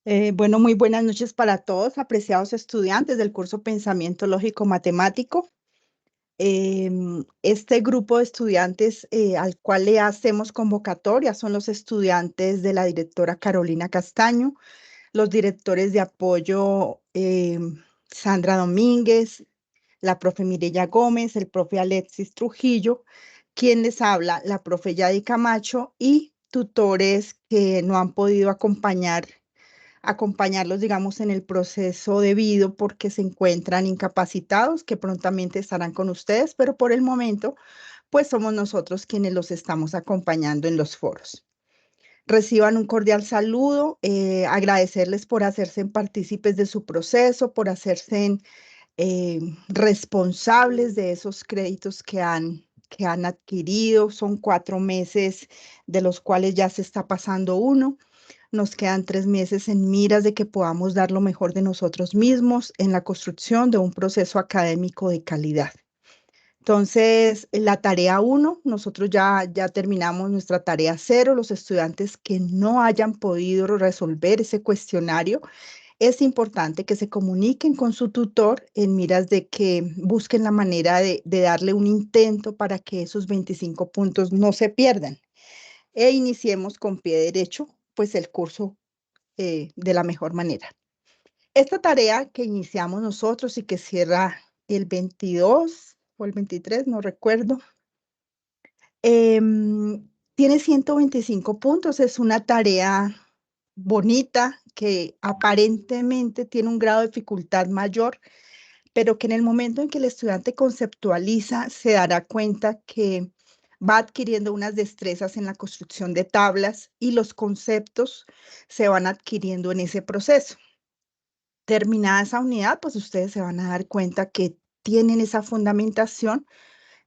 Bueno, muy buenas noches para todos, apreciados estudiantes del curso Pensamiento Lógico Matemático. Este grupo de estudiantes al cual le hacemos convocatoria son los estudiantes de la directora Carolina Castaño, los directores de apoyo Sandra Domínguez, la profe Mireya Gómez, el profe Alexis Trujillo, quien les habla, la profe Yadi Camacho y tutores que no han podido acompañarlos, digamos, en el proceso debido porque se encuentran incapacitados, que prontamente estarán con ustedes, pero por el momento, pues somos nosotros quienes los estamos acompañando en los foros. Reciban un cordial saludo, agradecerles por hacerse partícipes de su proceso, por hacerse responsables de esos créditos que han adquirido. Son 4 meses de los cuales ya se está pasando uno. Nos quedan 3 meses en miras de que podamos dar lo mejor de nosotros mismos en la construcción de un proceso académico de calidad. Entonces, la tarea 1, nosotros ya terminamos nuestra tarea 0. Los estudiantes que no hayan podido resolver ese cuestionario, es importante que se comuniquen con su tutor en miras de que busquen la manera de darle un intento para que esos 25 puntos no se pierdan. E iniciemos con pie derecho, pues el curso de la mejor manera. Esta tarea que iniciamos nosotros y que cierra el 22 o el 23, no recuerdo, tiene 125 puntos. Es una tarea bonita que aparentemente tiene un grado de dificultad mayor, pero que en el momento en que el estudiante conceptualiza, se dará cuenta que va adquiriendo unas destrezas en la construcción de tablas y los conceptos se van adquiriendo en ese proceso. Terminada esa unidad, pues ustedes se van a dar cuenta que tienen esa fundamentación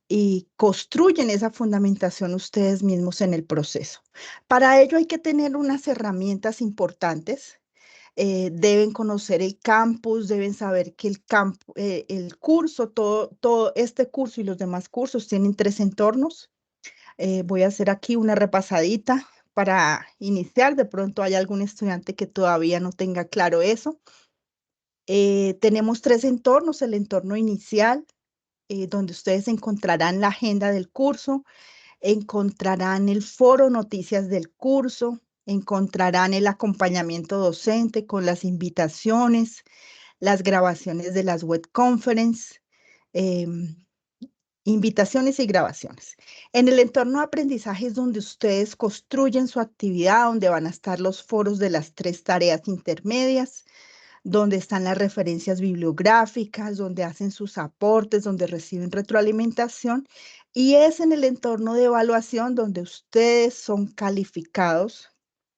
y construyen esa fundamentación ustedes mismos en el proceso. Para ello hay que tener unas herramientas importantes. Deben conocer el campus, deben saber que el curso, todo este curso y los demás cursos tienen 3 entornos. Voy a hacer aquí una repasadita para iniciar. De pronto hay algún estudiante que todavía no tenga claro eso. Tenemos 3 entornos: el entorno inicial, donde ustedes encontrarán la agenda del curso, encontrarán el foro noticias del curso, encontrarán el acompañamiento docente con las invitaciones, las grabaciones de las web conference, em, invitaciones y grabaciones. En el entorno de aprendizaje es donde ustedes construyen su actividad, donde van a estar los foros de las 3 tareas intermedias, donde están las referencias bibliográficas, donde hacen sus aportes, donde reciben retroalimentación, y es en el entorno de evaluación donde ustedes son calificados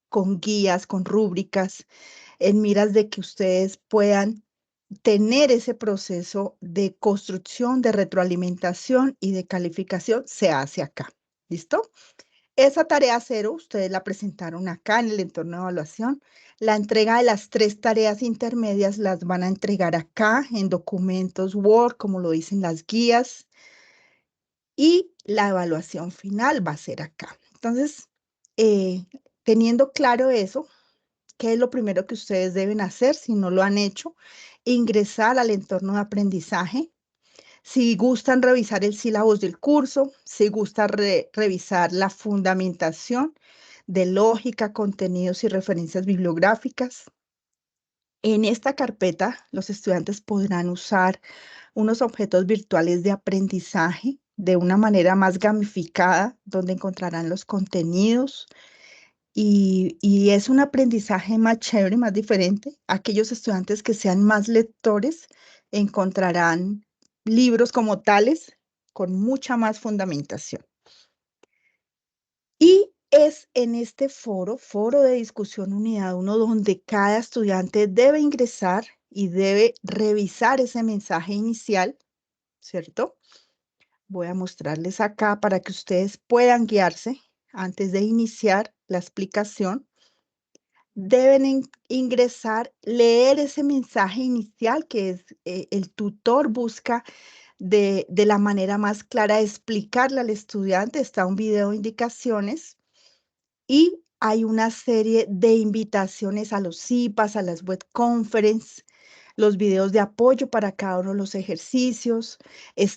con guías, con rúbricas, en miras de que ustedes puedan tener ese proceso de construcción, de retroalimentación y de calificación se hace acá. ¿Listo? Esa tarea 0, ustedes la presentaron acá en el entorno de evaluación. La entrega de las 3 tareas intermedias las van a entregar acá en documentos Word, como lo dicen las guías, y la evaluación final va a ser acá. Entonces, eh, teniendo claro eso, ¿qué es lo primero que ustedes deben hacer si no lo han hecho? Ingresar al entorno de aprendizaje. Si gustan revisar el sílabus del curso, si gustan revisar la fundamentación de lógica, contenidos y referencias bibliográficas. En esta carpeta, los estudiantes podrán usar unos objetos virtuales de aprendizaje de una manera más gamificada, donde encontrarán los contenidos y es un aprendizaje más chévere, más diferente. Aquellos estudiantes que sean más lectores encontrarán libros como tales con mucha más fundamentación. Y es en este foro de discusión unidad 1, donde cada estudiante debe ingresar y debe revisar ese mensaje inicial, ¿cierto? Voy a mostrarles acá para que ustedes puedan guiarse antes de iniciar la explicación. Deben ingresar, leer ese mensaje inicial que es el tutor busca de la manera más clara de explicarle al estudiante. Está un video de indicaciones y hay una serie de invitaciones a los CIPAs, a las web conference, los videos de apoyo para cada uno de los ejercicios.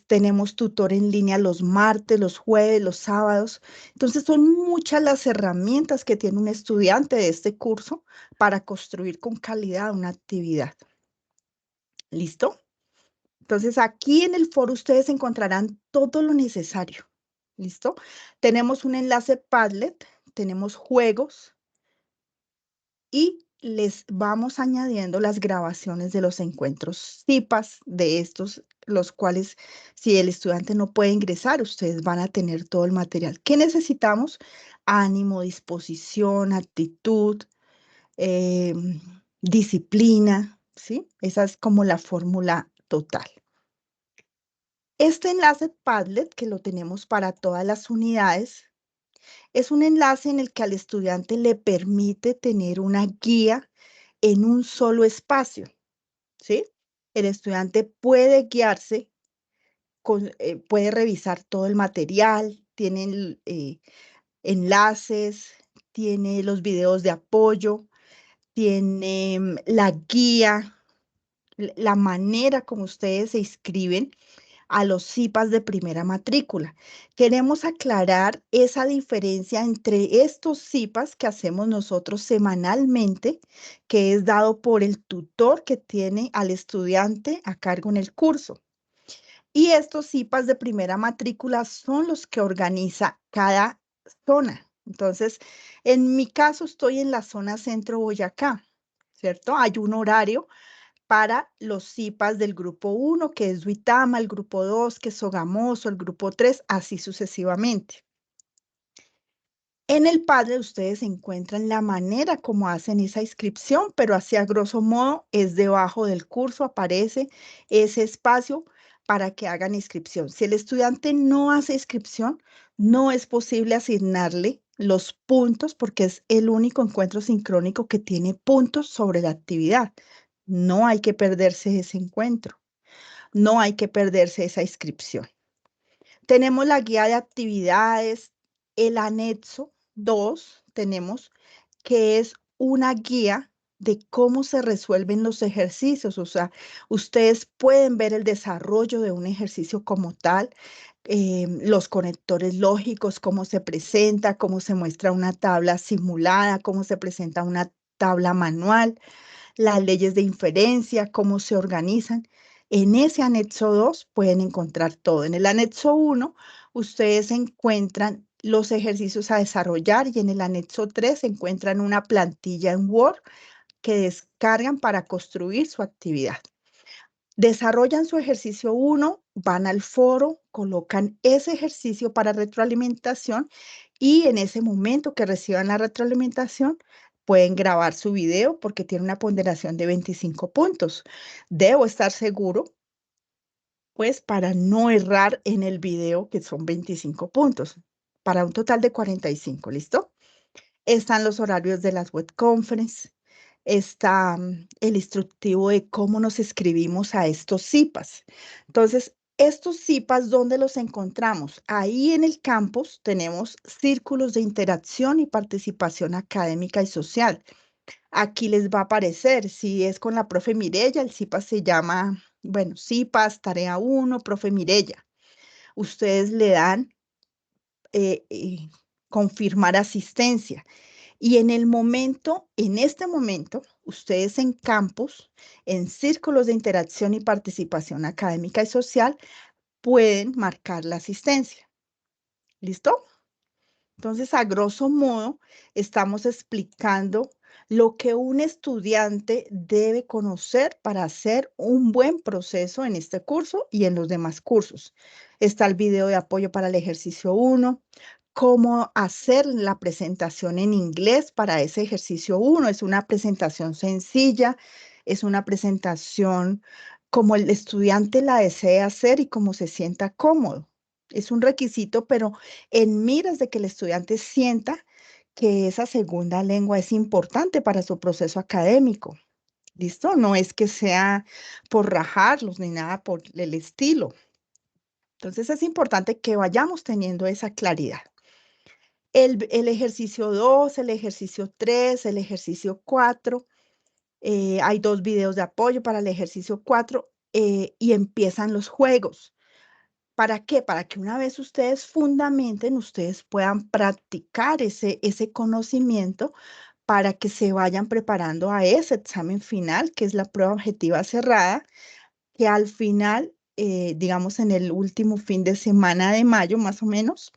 Tenemos tutor en línea los martes, los jueves, los sábados. Entonces son muchas las herramientas que tiene un estudiante de este curso para construir con calidad una actividad. ¿Listo? Entonces aquí en el foro ustedes encontrarán todo lo necesario. ¿Listo? Tenemos un enlace Padlet, tenemos juegos y les vamos añadiendo las grabaciones de los encuentros CIPAS de estos, los cuales si el estudiante no puede ingresar, ustedes van a tener todo el material. ¿Qué necesitamos? Ánimo, disposición, actitud, disciplina, ¿sí? Esa es como la fórmula total. Este enlace Padlet, que lo tenemos para todas las unidades, es un enlace en el que al estudiante le permite tener una guía en un solo espacio, ¿sí? El estudiante puede guiarse, puede revisar todo el material, tiene enlaces, tiene los videos de apoyo, tiene la guía, la manera como ustedes se inscriben a los CIPAs de primera matrícula. Queremos aclarar esa diferencia entre estos CIPAs que hacemos nosotros semanalmente, que es dado por el tutor que tiene al estudiante a cargo en el curso. Y estos CIPAs de primera matrícula son los que organiza cada zona. Entonces, en mi caso estoy en la zona centro Boyacá, ¿cierto? Hay un horario para los CIPAs del grupo 1, que es Duitama, el grupo 2, que es Sogamoso, el grupo 3, así sucesivamente. En el Padlet ustedes encuentran la manera como hacen esa inscripción, pero así a grosso modo es debajo del curso, aparece ese espacio para que hagan inscripción. Si el estudiante no hace inscripción, no es posible asignarle los puntos porque es el único encuentro sincrónico que tiene puntos sobre la actividad. No hay que perderse ese encuentro, no hay que perderse esa inscripción. Tenemos la guía de actividades, el anexo 2 tenemos, que es una guía de cómo se resuelven los ejercicios. O sea, ustedes pueden ver el desarrollo de un ejercicio como tal, los conectores lógicos, cómo se presenta, cómo se muestra una tabla simulada, cómo se presenta una tabla manual, las leyes de inferencia, cómo se organizan. En ese anexo 2 pueden encontrar todo. En el anexo 1 ustedes encuentran los ejercicios a desarrollar y en el anexo 3 encuentran una plantilla en Word que descargan para construir su actividad. Desarrollan su ejercicio 1, van al foro, colocan ese ejercicio para retroalimentación y en ese momento que reciban la retroalimentación, pueden grabar su video porque tiene una ponderación de 25 puntos. Debo estar seguro, pues, para no errar en el video, que son 25 puntos, para un total de 45, ¿listo? Están los horarios de las web conference, está el instructivo de cómo nos escribimos a estos CIPAs. Entonces, estos CIPAs, ¿dónde los encontramos? Ahí en el campus tenemos círculos de interacción y participación académica y social. Aquí les va a aparecer, si es con la profe Mirella, el CIPA se llama, bueno, CIPAs, tarea 1, profe Mirella. Ustedes le dan confirmar asistencia. Y en este momento, ustedes en campus, en círculos de interacción y participación académica y social, pueden marcar la asistencia. ¿Listo? Entonces, a grosso modo, estamos explicando lo que un estudiante debe conocer para hacer un buen proceso en este curso y en los demás cursos. Está el video de apoyo para el ejercicio 1, cómo hacer la presentación en inglés para ese ejercicio 1. Es una presentación sencilla, es una presentación como el estudiante la desea hacer y como se sienta cómodo. Es un requisito, pero en miras de que el estudiante sienta que esa segunda lengua es importante para su proceso académico. ¿Listo? No es que sea por rajarlos ni nada por el estilo. Entonces es importante que vayamos teniendo esa claridad. El ejercicio 2, el ejercicio 3, el ejercicio 4. Hay 2 videos de apoyo para el ejercicio 4 y empiezan los juegos. ¿Para qué? Para que una vez ustedes fundamenten, ustedes puedan practicar ese conocimiento para que se vayan preparando a ese examen final, que es la prueba objetiva cerrada, que al final, digamos en el último fin de semana de mayo, más o menos,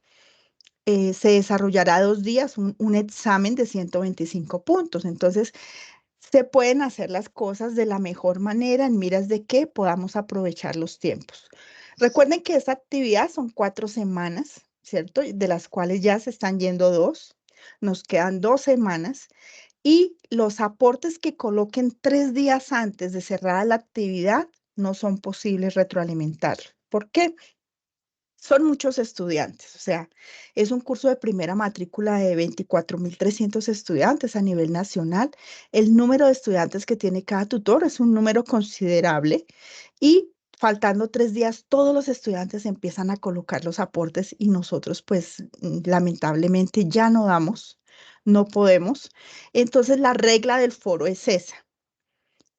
se desarrollará 2 días un examen de 125 puntos. Entonces, se pueden hacer las cosas de la mejor manera en miras de que podamos aprovechar los tiempos. Recuerden que esta actividad son 4 semanas, ¿cierto? De las cuales ya se están yendo 2. Nos quedan 2 semanas y los aportes que coloquen 3 días antes de cerrada la actividad no son posibles retroalimentar. ¿Por qué? Son muchos estudiantes, o sea, es un curso de primera matrícula de 24.300 estudiantes a nivel nacional. El número de estudiantes que tiene cada tutor es un número considerable y faltando 3 días, todos los estudiantes empiezan a colocar los aportes y nosotros, pues, lamentablemente ya no damos, no podemos. Entonces, la regla del foro es esa.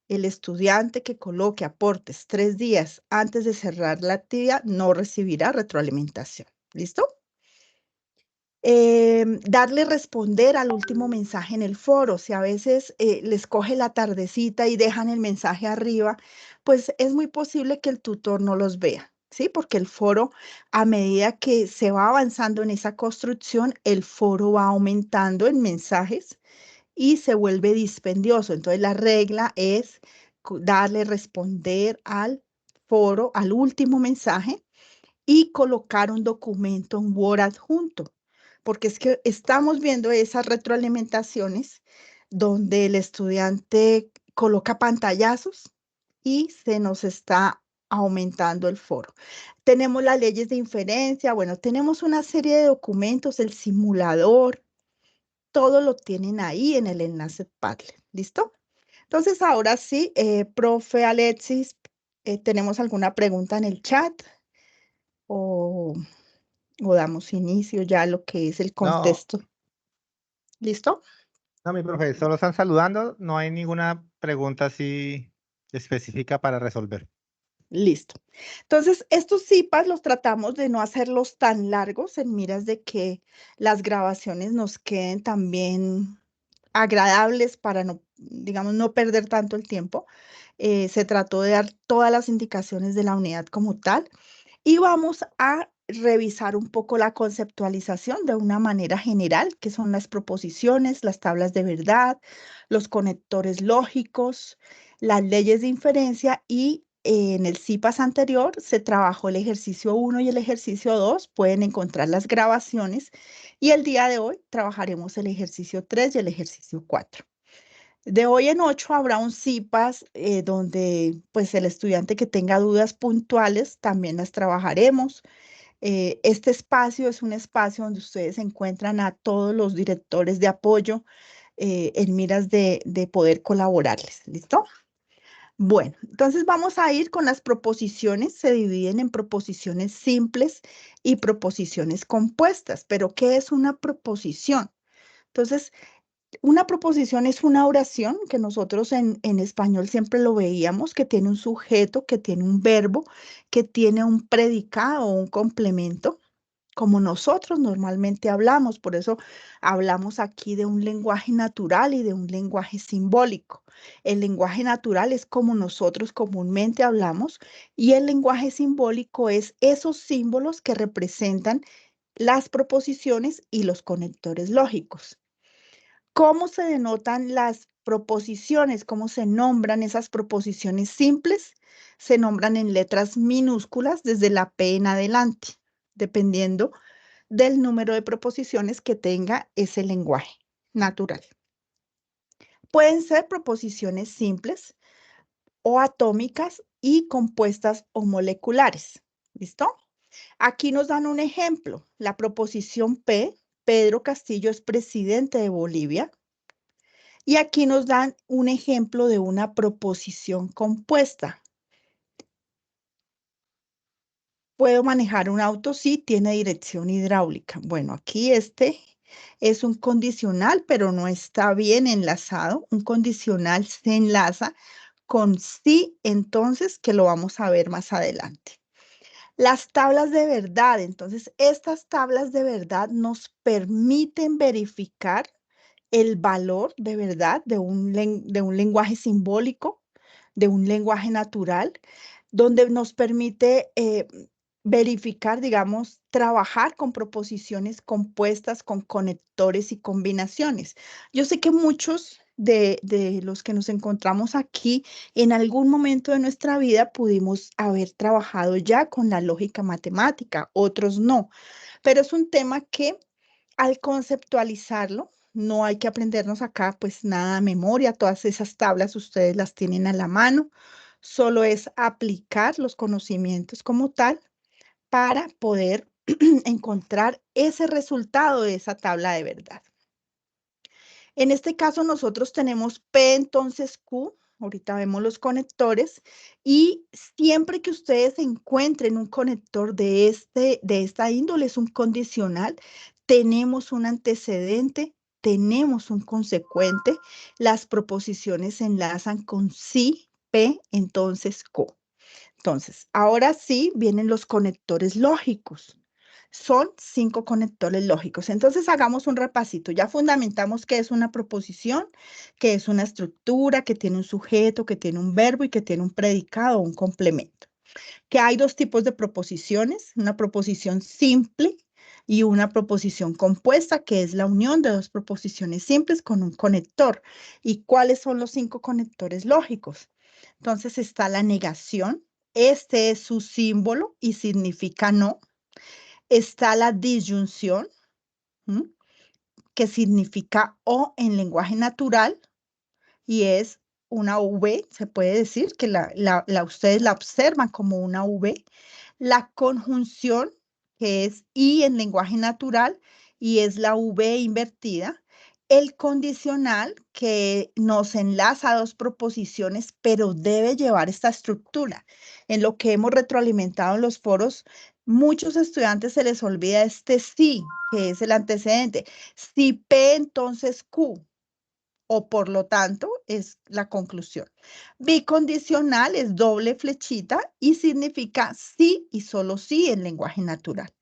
El estudiante que coloque aportes 3 días antes de cerrar la actividad no recibirá retroalimentación. ¿Listo? Darle responder al último mensaje en el foro. Si a veces les coge la tardecita y dejan el mensaje arriba, pues es muy posible que el tutor no los vea, ¿sí? Porque el foro, a medida que se va avanzando en esa construcción, el foro va aumentando en mensajes y se vuelve dispendioso. Entonces la regla es darle responder al foro, al último mensaje y colocar un documento en Word adjunto, porque es que estamos viendo esas retroalimentaciones donde el estudiante coloca pantallazos y se nos está aumentando el foro. Tenemos las leyes de inferencia, bueno, tenemos una serie de documentos, el simulador, todo lo tienen ahí en el enlace Padlet, ¿listo? Entonces, ahora sí, profe Alexis, ¿tenemos alguna pregunta en el chat o, o damos inicio ya a lo que es el No, contexto? ¿Listo? no, mi profe, solo están saludando, no hay ninguna pregunta así específica para resolver. Listo. Entonces, estos CIPAs los tratamos de no hacerlos tan largos en miras de que las grabaciones nos queden también agradables para no, digamos, no perder tanto el tiempo. Se trató de dar todas las indicaciones de la unidad como tal y vamos a revisar un poco la conceptualización de una manera general, que son las proposiciones, las tablas de verdad, los conectores lógicos, las leyes de inferencia y en el CIPAS anterior se trabajó el ejercicio 1 y el ejercicio 2, pueden encontrar las grabaciones y el día de hoy trabajaremos el ejercicio 3 y el ejercicio 4. De hoy en 8 habrá un CIPAS donde pues el estudiante que tenga dudas puntuales también las trabajaremos. Este espacio es un espacio donde ustedes encuentran a todos los directores de apoyo en miras de poder colaborarles. ¿Listo? Bueno, entonces vamos a ir con las proposiciones. Se dividen en proposiciones simples y proposiciones compuestas. Pero, ¿qué es una proposición? Entonces, una proposición es una oración que nosotros en español siempre lo veíamos, que tiene un sujeto, que tiene un verbo, que tiene un predicado o un complemento, como nosotros normalmente hablamos. Por eso hablamos aquí de un lenguaje natural y de un lenguaje simbólico. El lenguaje natural es como nosotros comúnmente hablamos y el lenguaje simbólico es esos símbolos que representan las proposiciones y los conectores lógicos. ¿Cómo se denotan las proposiciones? ¿Cómo se nombran esas proposiciones simples? Se nombran en letras minúsculas desde la P en adelante, dependiendo del número de proposiciones que tenga ese lenguaje natural. Pueden ser proposiciones simples o atómicas y compuestas o moleculares. ¿Listo? Aquí nos dan un ejemplo. La proposición P, Pedro Castillo es presidente de Bolivia. Y aquí nos dan un ejemplo de una proposición compuesta. ¿Puedo manejar un auto? Sí, tiene dirección hidráulica. Bueno, aquí este es un condicional, pero no está bien enlazado. Un condicional se enlaza con sí, entonces, que lo vamos a ver más adelante. Las tablas de verdad, entonces, estas tablas de verdad nos permiten verificar el valor de verdad de un lenguaje simbólico, de un lenguaje natural, donde nos permite verificar, digamos, trabajar con proposiciones compuestas, con conectores y combinaciones. Yo sé que muchos de los que nos encontramos aquí, en algún momento de nuestra vida pudimos haber trabajado ya con la lógica matemática, otros no, pero es un tema que al conceptualizarlo, no hay que aprendernos acá pues nada de memoria, todas esas tablas ustedes las tienen a la mano, solo es aplicar los conocimientos como tal para poder encontrar ese resultado de esa tabla de verdad. En este caso nosotros tenemos P, entonces Q, ahorita vemos los conectores, y siempre que ustedes encuentren un conector de esta índole, es un condicional, tenemos un antecedente, tenemos un consecuente, las proposiciones se enlazan con sí, P, entonces Q. Entonces, ahora sí vienen los conectores lógicos. Son 5 conectores lógicos. Entonces, hagamos un repasito. Ya fundamentamos qué es una proposición, qué es una estructura, que tiene un sujeto, que tiene un verbo y que tiene un predicado o un complemento. Que hay dos tipos de proposiciones, una proposición simple y una proposición compuesta, que es la unión de dos proposiciones simples con un conector. ¿Y cuáles son los 5 conectores lógicos? Entonces está la negación, este es su símbolo y significa no. Está la disyunción, ¿m? Que significa o en lenguaje natural y es una V, se puede decir que ustedes la observan como una V. La conjunción, que es I en lenguaje natural y es la V invertida. El condicional, que nos enlaza a dos proposiciones, pero debe llevar esta estructura. En lo que hemos retroalimentado en los foros, muchos estudiantes se les olvida este sí, que es el antecedente. Si P, entonces Q, o por lo tanto es la conclusión. Bicondicional es doble flechita y significa sí y solo sí en lenguaje natural.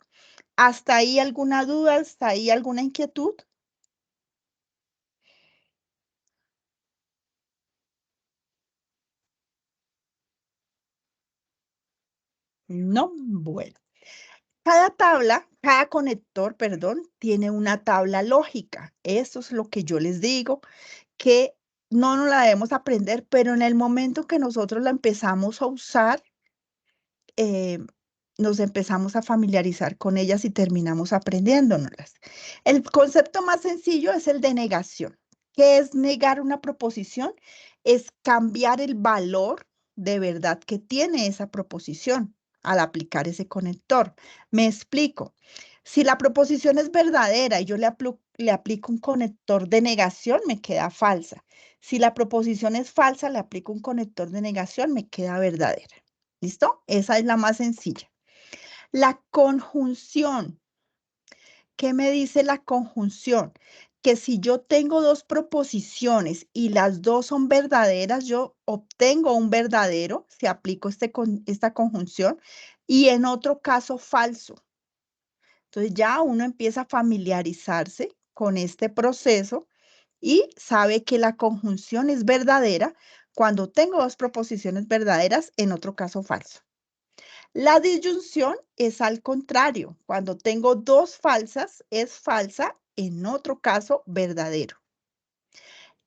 ¿Hasta ahí alguna duda? ¿Hasta ahí alguna inquietud? No, bueno. Cada conector, perdón, tiene una tabla lógica. Eso es lo que yo les digo, que no nos la debemos aprender, pero en el momento que nosotros la empezamos a usar, eh, nos empezamos a familiarizar con ellas y terminamos aprendiéndonoslas. El concepto más sencillo es el de negación. ¿Qué es negar una proposición? Es cambiar el valor de verdad que tiene esa proposición al aplicar ese conector. Me explico. Si la proposición es verdadera y yo le aplico un conector de negación, me queda falsa. Si la proposición es falsa, le aplico un conector de negación, me queda verdadera. ¿Listo? Esa es la más sencilla. La conjunción. ¿Qué me dice la conjunción? Que si yo tengo dos proposiciones y las dos son verdaderas, yo obtengo un verdadero si aplico esta conjunción y en otro caso falso. Entonces ya uno empieza a familiarizarse con este proceso y sabe que la conjunción es verdadera cuando tengo dos proposiciones verdaderas, en otro caso falso. La disyunción es al contrario. Cuando tengo dos falsas, es falsa, en otro caso, verdadero.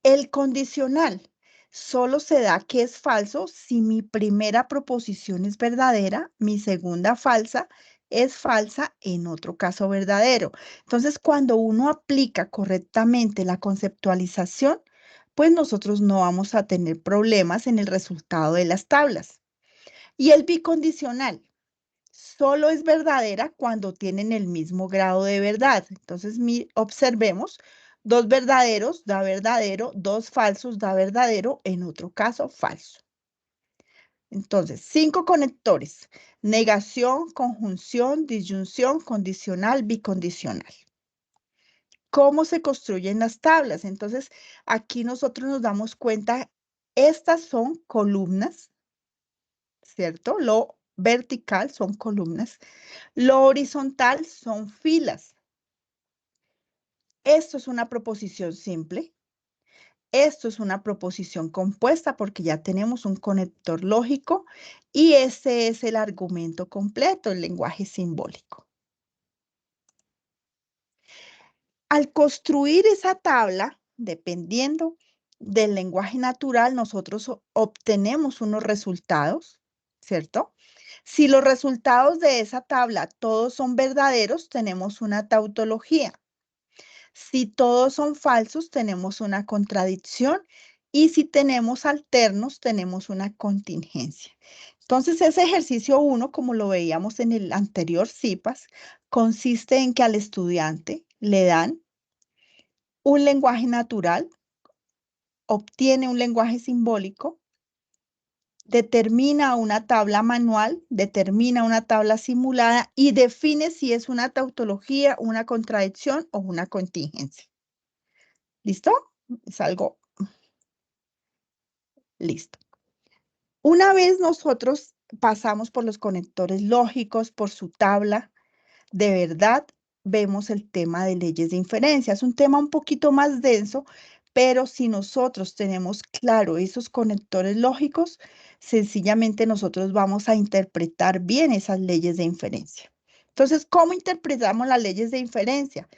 El condicional solo se da que es falso si mi primera proposición es verdadera, mi segunda falsa es falsa, en otro caso verdadero. Entonces, cuando uno aplica correctamente la conceptualización, pues nosotros no vamos a tener problemas en el resultado de las tablas. Y el bicondicional solo es verdadera cuando tienen el mismo grado de verdad. Entonces, observemos, dos verdaderos da verdadero, dos falsos da verdadero, en otro caso falso. Entonces, 5 conectores: negación, conjunción, disyunción, condicional, bicondicional. ¿Cómo se construyen las tablas? Entonces, aquí nosotros nos damos cuenta, estas son columnas, ¿cierto? Lo vertical son columnas, lo horizontal son filas. Esto es una proposición simple. Esto es una proposición compuesta porque ya tenemos un conector lógico y ese es el argumento completo, el lenguaje simbólico. Al construir esa tabla, dependiendo del lenguaje natural, nosotros obtenemos unos resultados, ¿cierto? Si los resultados de esa tabla todos son verdaderos, tenemos una tautología. Si todos son falsos, tenemos una contradicción. Y si tenemos alternos, tenemos una contingencia. Entonces, ese ejercicio 1, como lo veíamos en el anterior CIPAS, consiste en que al estudiante le dan un lenguaje natural, obtiene un lenguaje simbólico, determina una tabla manual, determina una tabla simulada y define si es una tautología, una contradicción o una contingencia. ¿Listo? Es algo listo. Una vez nosotros pasamos por los conectores lógicos, por su tabla, de verdad vemos el tema de leyes de inferencia. Es un tema un poquito más denso, pero si nosotros tenemos claro esos conectores lógicos, sencillamente nosotros vamos a interpretar bien esas leyes de inferencia. Entonces, ¿cómo interpretamos las leyes de inferencia?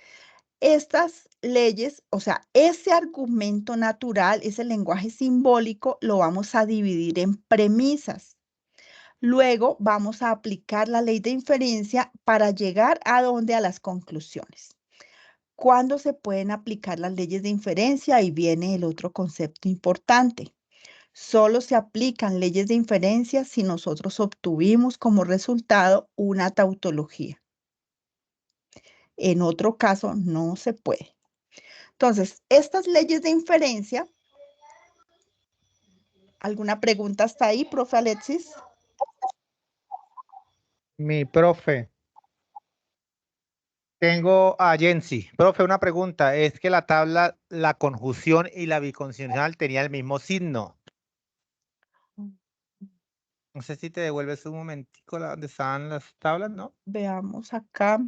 Estas leyes, o sea, ese argumento natural, ese lenguaje simbólico, lo vamos a dividir en premisas. Luego vamos a aplicar la ley de inferencia para llegar a dónde, a las conclusiones. ¿Cuándo se pueden aplicar las leyes de inferencia? Ahí viene el otro concepto importante. Solo se aplican leyes de inferencia si nosotros obtuvimos como resultado una tautología. En otro caso, no se puede. Entonces, estas leyes de inferencia, ¿alguna pregunta hasta ahí, profe Alexis? Mi profe, tengo a Jensi. Profe, una pregunta. Es que la tabla, la conjunción y la bicondicional tenía el mismo signo. No sé si te devuelves un momentico donde estaban las tablas, ¿no? Veamos acá.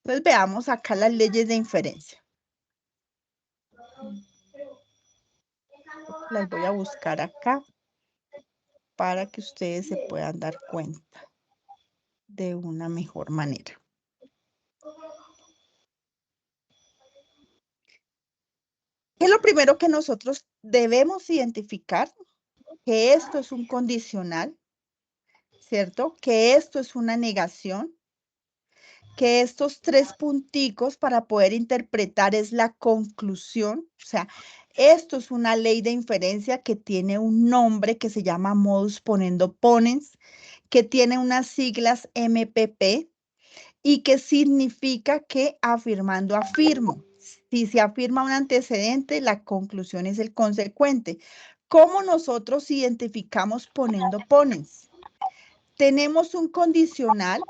Entonces, veamos acá las leyes de inferencia. Las voy a buscar acá para que ustedes se puedan dar cuenta de una mejor manera. ¿Qué es lo primero que nosotros debemos identificar? Que esto es un condicional, ¿cierto? Que esto es una negación, que estos tres punticos para poder interpretar es la conclusión, o sea, esto es una ley de inferencia que tiene un nombre que se llama modus ponendo ponens, que tiene unas siglas MPP y que significa que afirmando afirmo. Si se afirma un antecedente, la conclusión es el consecuente. ¿Cómo nosotros identificamos ponendo ponens? Tenemos un condicional,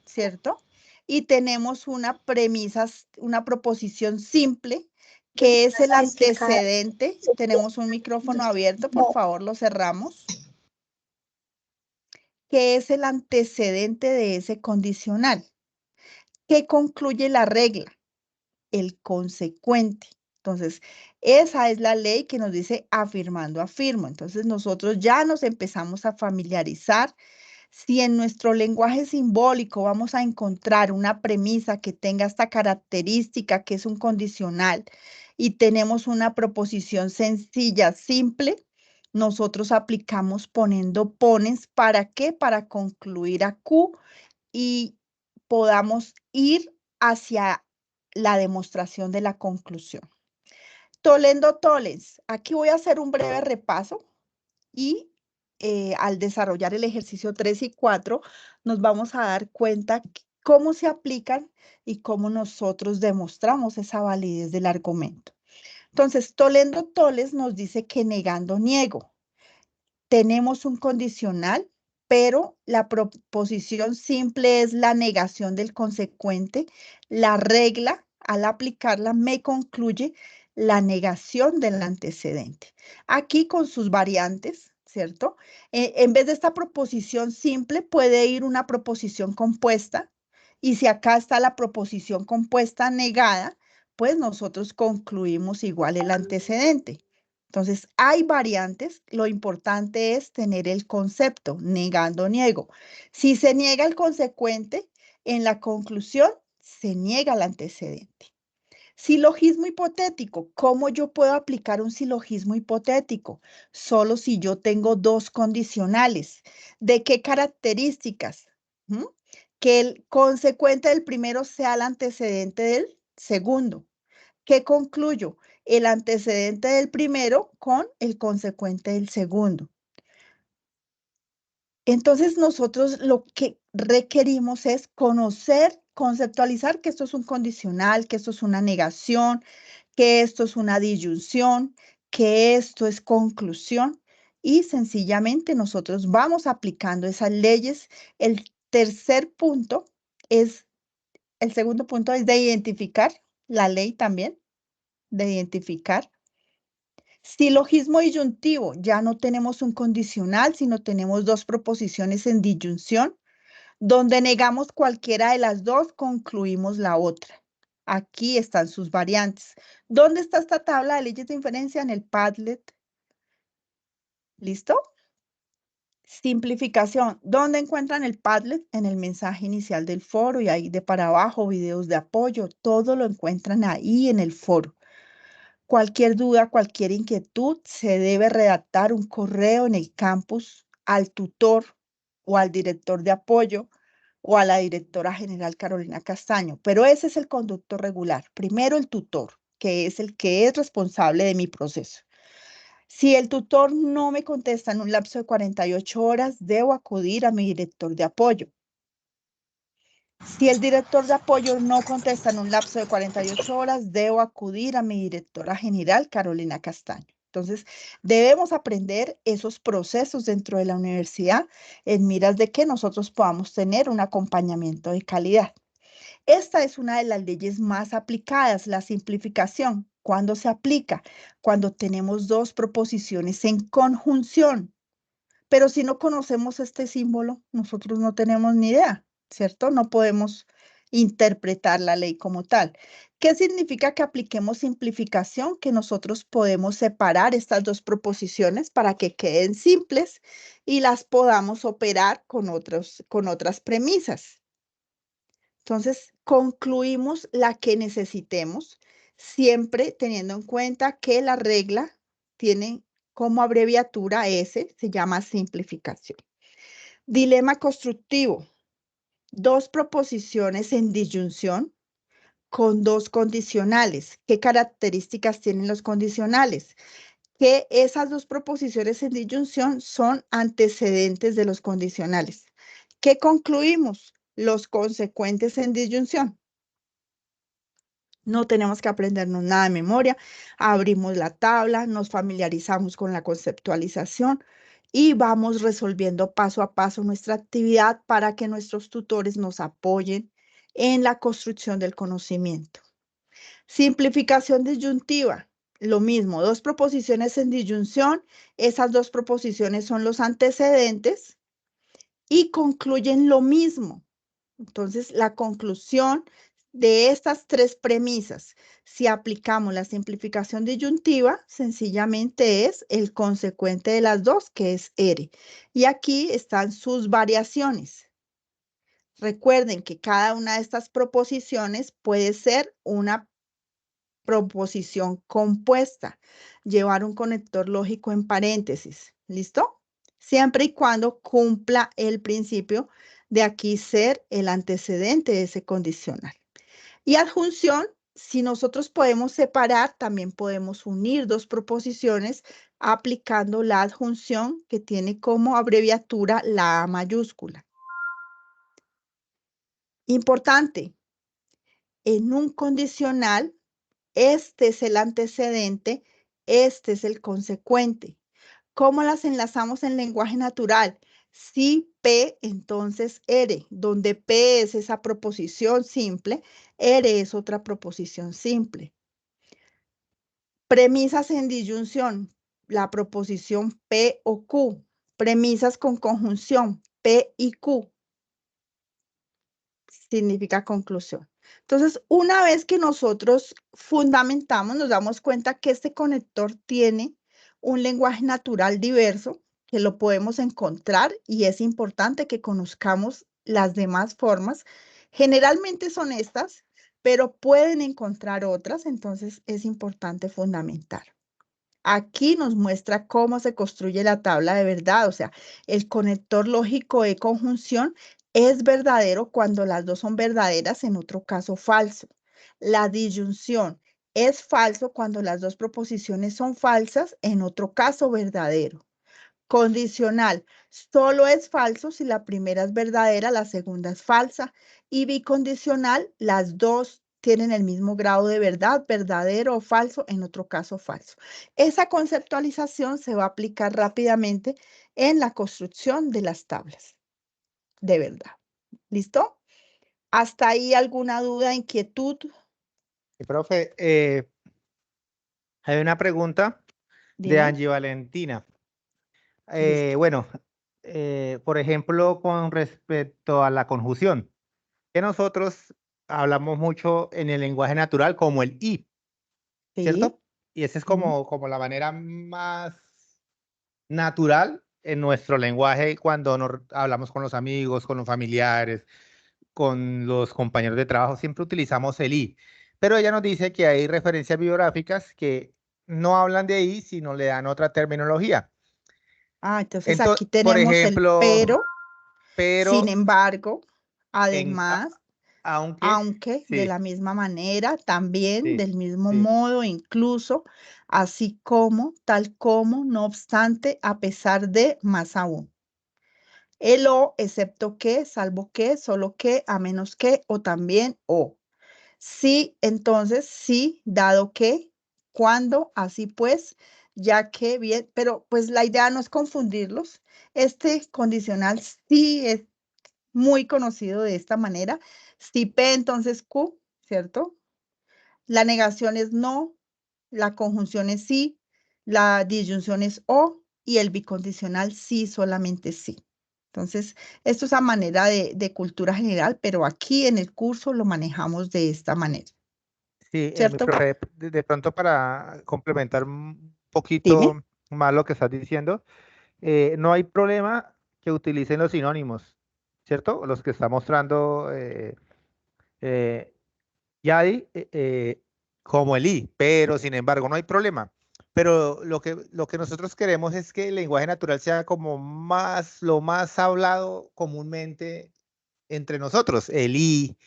¿cierto? Y tenemos una premisa, una proposición simple, que es el antecedente. Tenemos un micrófono abierto, por favor, lo cerramos. Que es el antecedente de ese condicional. ¿Qué concluye la regla? El consecuente. Entonces, esa es la ley que nos dice afirmando afirmo. Entonces, nosotros ya nos empezamos a familiarizar. Si en nuestro lenguaje simbólico vamos a encontrar una premisa que tenga esta característica, que es un condicional, y tenemos una proposición sencilla, simple, nosotros aplicamos poniendo pones. ¿Para qué? Para concluir a Q y podamos ir hacia la demostración de la conclusión. Tolendo tollens. Aquí voy a hacer un breve repaso y al desarrollar el ejercicio 3 y 4 nos vamos a dar cuenta cómo se aplican y cómo nosotros demostramos esa validez del argumento. Entonces, Tolendo tollens nos dice que negando niego. Tenemos un condicional pero la proposición simple es la negación del consecuente. La regla, al aplicarla, me concluye la negación del antecedente. Aquí con sus variantes, ¿cierto? En vez de esta proposición simple, puede ir una proposición compuesta. Y si acá está la proposición compuesta negada, pues nosotros concluimos igual el antecedente. Entonces, hay variantes, lo importante es tener el concepto, negando, niego. Si se niega el consecuente, en la conclusión se niega el antecedente. Silogismo hipotético. ¿Cómo yo puedo aplicar un silogismo hipotético? Solo si yo tengo dos condicionales. ¿De qué características? ¿Mm? Que el consecuente del primero sea el antecedente del segundo. ¿Qué concluyo? El antecedente del primero con el consecuente del segundo. Entonces, nosotros lo que requerimos es conocer, conceptualizar que esto es un condicional, que esto es una negación, que esto es una disyunción, que esto es conclusión, y sencillamente nosotros vamos aplicando esas leyes. El tercer punto es, el segundo punto es de identificar la ley también, de identificar. Silogismo disyuntivo, ya no tenemos un condicional, sino tenemos dos proposiciones en disyunción. Donde negamos cualquiera de las dos, concluimos la otra. Aquí están sus variantes. ¿Dónde está esta tabla de leyes de inferencia? En el Padlet. ¿Listo? Simplificación. ¿Dónde encuentran el Padlet? En el mensaje inicial del foro y ahí de para abajo, videos de apoyo. Todo lo encuentran ahí en el foro. Cualquier duda, cualquier inquietud, se debe redactar un correo en el campus al tutor o al director de apoyo o a la directora general Carolina Castaño. Pero ese es el conducto regular. Primero el tutor, que es el que es responsable de mi proceso. Si el tutor no me contesta en un lapso de 48 horas, debo acudir a mi director de apoyo. Si el director de apoyo no contesta en un lapso de 48 horas, debo acudir a mi directora general, Carolina Castaño. Entonces, debemos aprender esos procesos dentro de la universidad en miras de que nosotros podamos tener un acompañamiento de calidad. Esta es una de las leyes más aplicadas, la simplificación. ¿Cuándo se aplica? Cuando tenemos dos proposiciones en conjunción. Pero si no conocemos este símbolo, nosotros no tenemos ni idea, ¿cierto? No podemos interpretar la ley como tal. ¿Qué significa que apliquemos simplificación? Que nosotros podemos separar estas dos proposiciones para que queden simples y las podamos operar con otras premisas. Entonces, concluimos la que necesitemos, siempre teniendo en cuenta que la regla tiene como abreviatura S, se llama simplificación. Dilema constructivo. Dos proposiciones en disyunción con dos condicionales. ¿Qué características tienen los condicionales? Que esas dos proposiciones en disyunción son antecedentes de los condicionales. ¿Qué concluimos? Los consecuentes en disyunción. No tenemos que aprendernos nada de memoria, abrimos la tabla, nos familiarizamos con la conceptualización y vamos resolviendo paso a paso nuestra actividad para que nuestros tutores nos apoyen en la construcción del conocimiento. Simplificación disyuntiva, lo mismo, dos proposiciones en disyunción, esas dos proposiciones son los antecedentes y concluyen lo mismo. Entonces, la conclusión de estas tres premisas, si aplicamos la simplificación disyuntiva, sencillamente es el consecuente de las dos, que es R. Y aquí están sus variaciones. Recuerden que cada una de estas proposiciones puede ser una proposición compuesta, llevar un conector lógico en paréntesis. ¿Listo? Siempre y cuando cumpla el principio de aquí ser el antecedente de ese condicional. Y adjunción, si nosotros podemos separar, también podemos unir dos proposiciones aplicando la adjunción que tiene como abreviatura la A mayúscula. Importante, en un condicional, este es el antecedente, este es el consecuente. ¿Cómo las enlazamos en lenguaje natural? Si P, entonces R, donde P es esa proposición simple, R es otra proposición simple. Premisas en disyunción, la proposición P o Q. Premisas con conjunción, P y Q. Significa conclusión. Entonces, una vez que nosotros fundamentamos, nos damos cuenta que este conector tiene un lenguaje natural diverso, que lo podemos encontrar y es importante que conozcamos las demás formas. Generalmente son estas, pero pueden encontrar otras, entonces es importante fundamentar. Aquí nos muestra cómo se construye la tabla de verdad, o sea, el conector lógico de conjunción es verdadero cuando las dos son verdaderas, en otro caso falso. La disyunción es falso cuando las dos proposiciones son falsas, en otro caso verdadero. Condicional, solo es falso si la primera es verdadera, la segunda es falsa. Y bicondicional, las dos tienen el mismo grado de verdad, verdadero o falso, en otro caso falso. Esa conceptualización se va a aplicar rápidamente en la construcción de las tablas de verdad. ¿Listo? ¿Hasta ahí alguna duda, inquietud? Profe, hay una pregunta de Dime. Angie Valentina. Listo. Bueno, por ejemplo, con respecto a la conjunción, que nosotros hablamos mucho en el lenguaje natural como el y, Sí. ¿cierto? Y esa es Ujú. como la manera más natural en nuestro lenguaje cuando nos hablamos con los amigos, con los familiares, con los compañeros de trabajo, siempre utilizamos el i. Pero ella nos dice que hay referencias bibliográficas que no hablan de i, sino le dan otra terminología. Entonces aquí Entonces, por tenemos el ejemplo, sin pero embargo, en, además, aunque, aunque de sí, la misma manera, también sí, del mismo sí, modo, incluso, así como, tal como, no obstante, a pesar de, más aún. El o, excepto que, salvo que, solo que, a menos que, o también o. Sí, entonces, sí, dado que, cuando, así pues, ya que, bien, pero pues la idea no es confundirlos. Este condicional sí es muy conocido de esta manera. Si P, entonces Q, ¿cierto? La negación es no, la conjunción es sí, la disyunción es o y el bicondicional sí, solamente sí. Entonces, esto es a manera de cultura general, pero aquí en el curso lo manejamos de esta manera, sí, mi ¿cierto? profe, de pronto para complementar un Dime. poquito más lo que estás diciendo, no hay problema que utilicen los sinónimos, ¿cierto? Los que está mostrando eh, Yadi, como el i, pero sin embargo no hay problema. Pero lo que nosotros queremos es que el lenguaje natural sea como más, lo más hablado comúnmente entre nosotros. El i,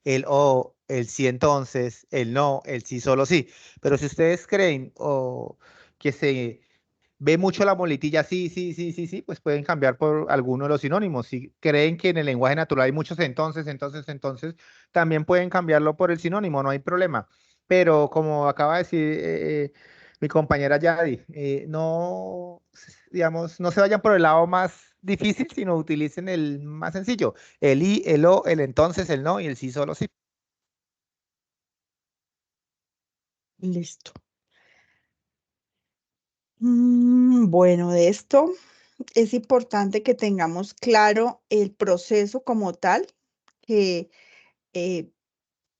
el o, el sí entonces, el no, el sí solo sí. Pero si ustedes creen o que se ve mucho la muletilla sí, sí, sí, sí, sí, pues pueden cambiar por alguno de los sinónimos. Si creen que en el lenguaje natural hay muchos entonces, también pueden cambiarlo por el sinónimo, no hay problema. Pero como acaba de decir mi compañera Yadi, no, digamos, no se vayan por el lado más difícil, sino utilicen el más sencillo, el i, el o, el entonces, el no y el sí solo sí. Listo. Bueno, de esto es importante que tengamos claro el proceso como tal, que eh,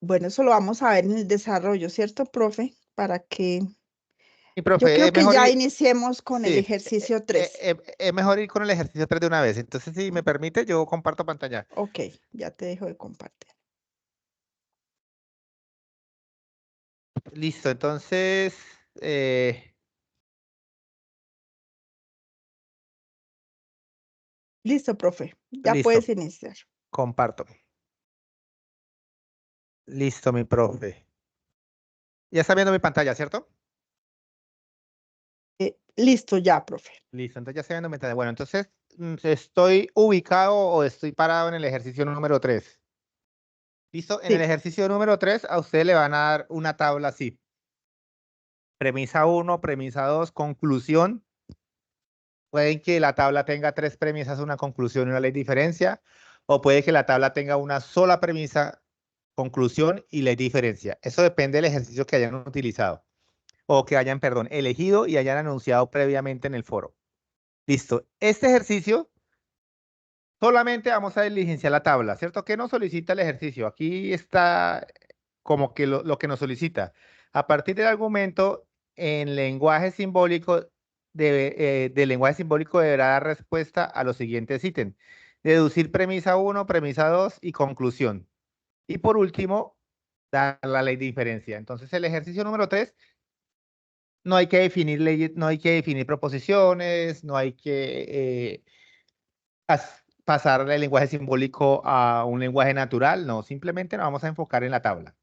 bueno, eso lo vamos a ver en el desarrollo, ¿cierto, profe? Para que Y yo profe, creo es que mejor ya ir, iniciemos con el sí, ejercicio 3. es mejor ir con el ejercicio 3 de una vez. Entonces, si me permite, yo comparto pantalla. Ok, ya te dejo de compartir. Listo, entonces, Listo, profe, ya listo, puedes iniciar. comparto. Listo, mi profe. Ya está viendo mi pantalla, ¿cierto? Listo ya, profe. Listo, entonces ya está viendo mi pantalla. Bueno, entonces, ¿estoy ubicado o estoy parado en el ejercicio número 3? Listo, en el Sí, ejercicio número 3 a usted le van a dar una tabla así. Premisa 1, premisa 2, conclusión. Pueden que la tabla tenga 3 premisas, una conclusión y una ley de diferencia, o puede que la tabla tenga una sola premisa, conclusión y ley de diferencia. Eso depende del ejercicio que hayan utilizado, o que hayan, perdón, elegido y hayan anunciado previamente en el foro. Listo. Este ejercicio solamente vamos a diligenciar la tabla, ¿cierto? ¿Qué nos solicita el ejercicio? Aquí está como que lo que nos solicita. A partir del argumento en lenguaje simbólico, del lenguaje simbólico deberá dar respuesta a los siguientes ítems. Deducir premisa 1, premisa 2 y conclusión. Y por último, dar la ley de diferencia. Entonces, el ejercicio número 3, no hay que definir leyes, no hay que definir proposiciones, no hay que pasar del lenguaje simbólico a un lenguaje natural, no, simplemente nos vamos a enfocar en la tabla.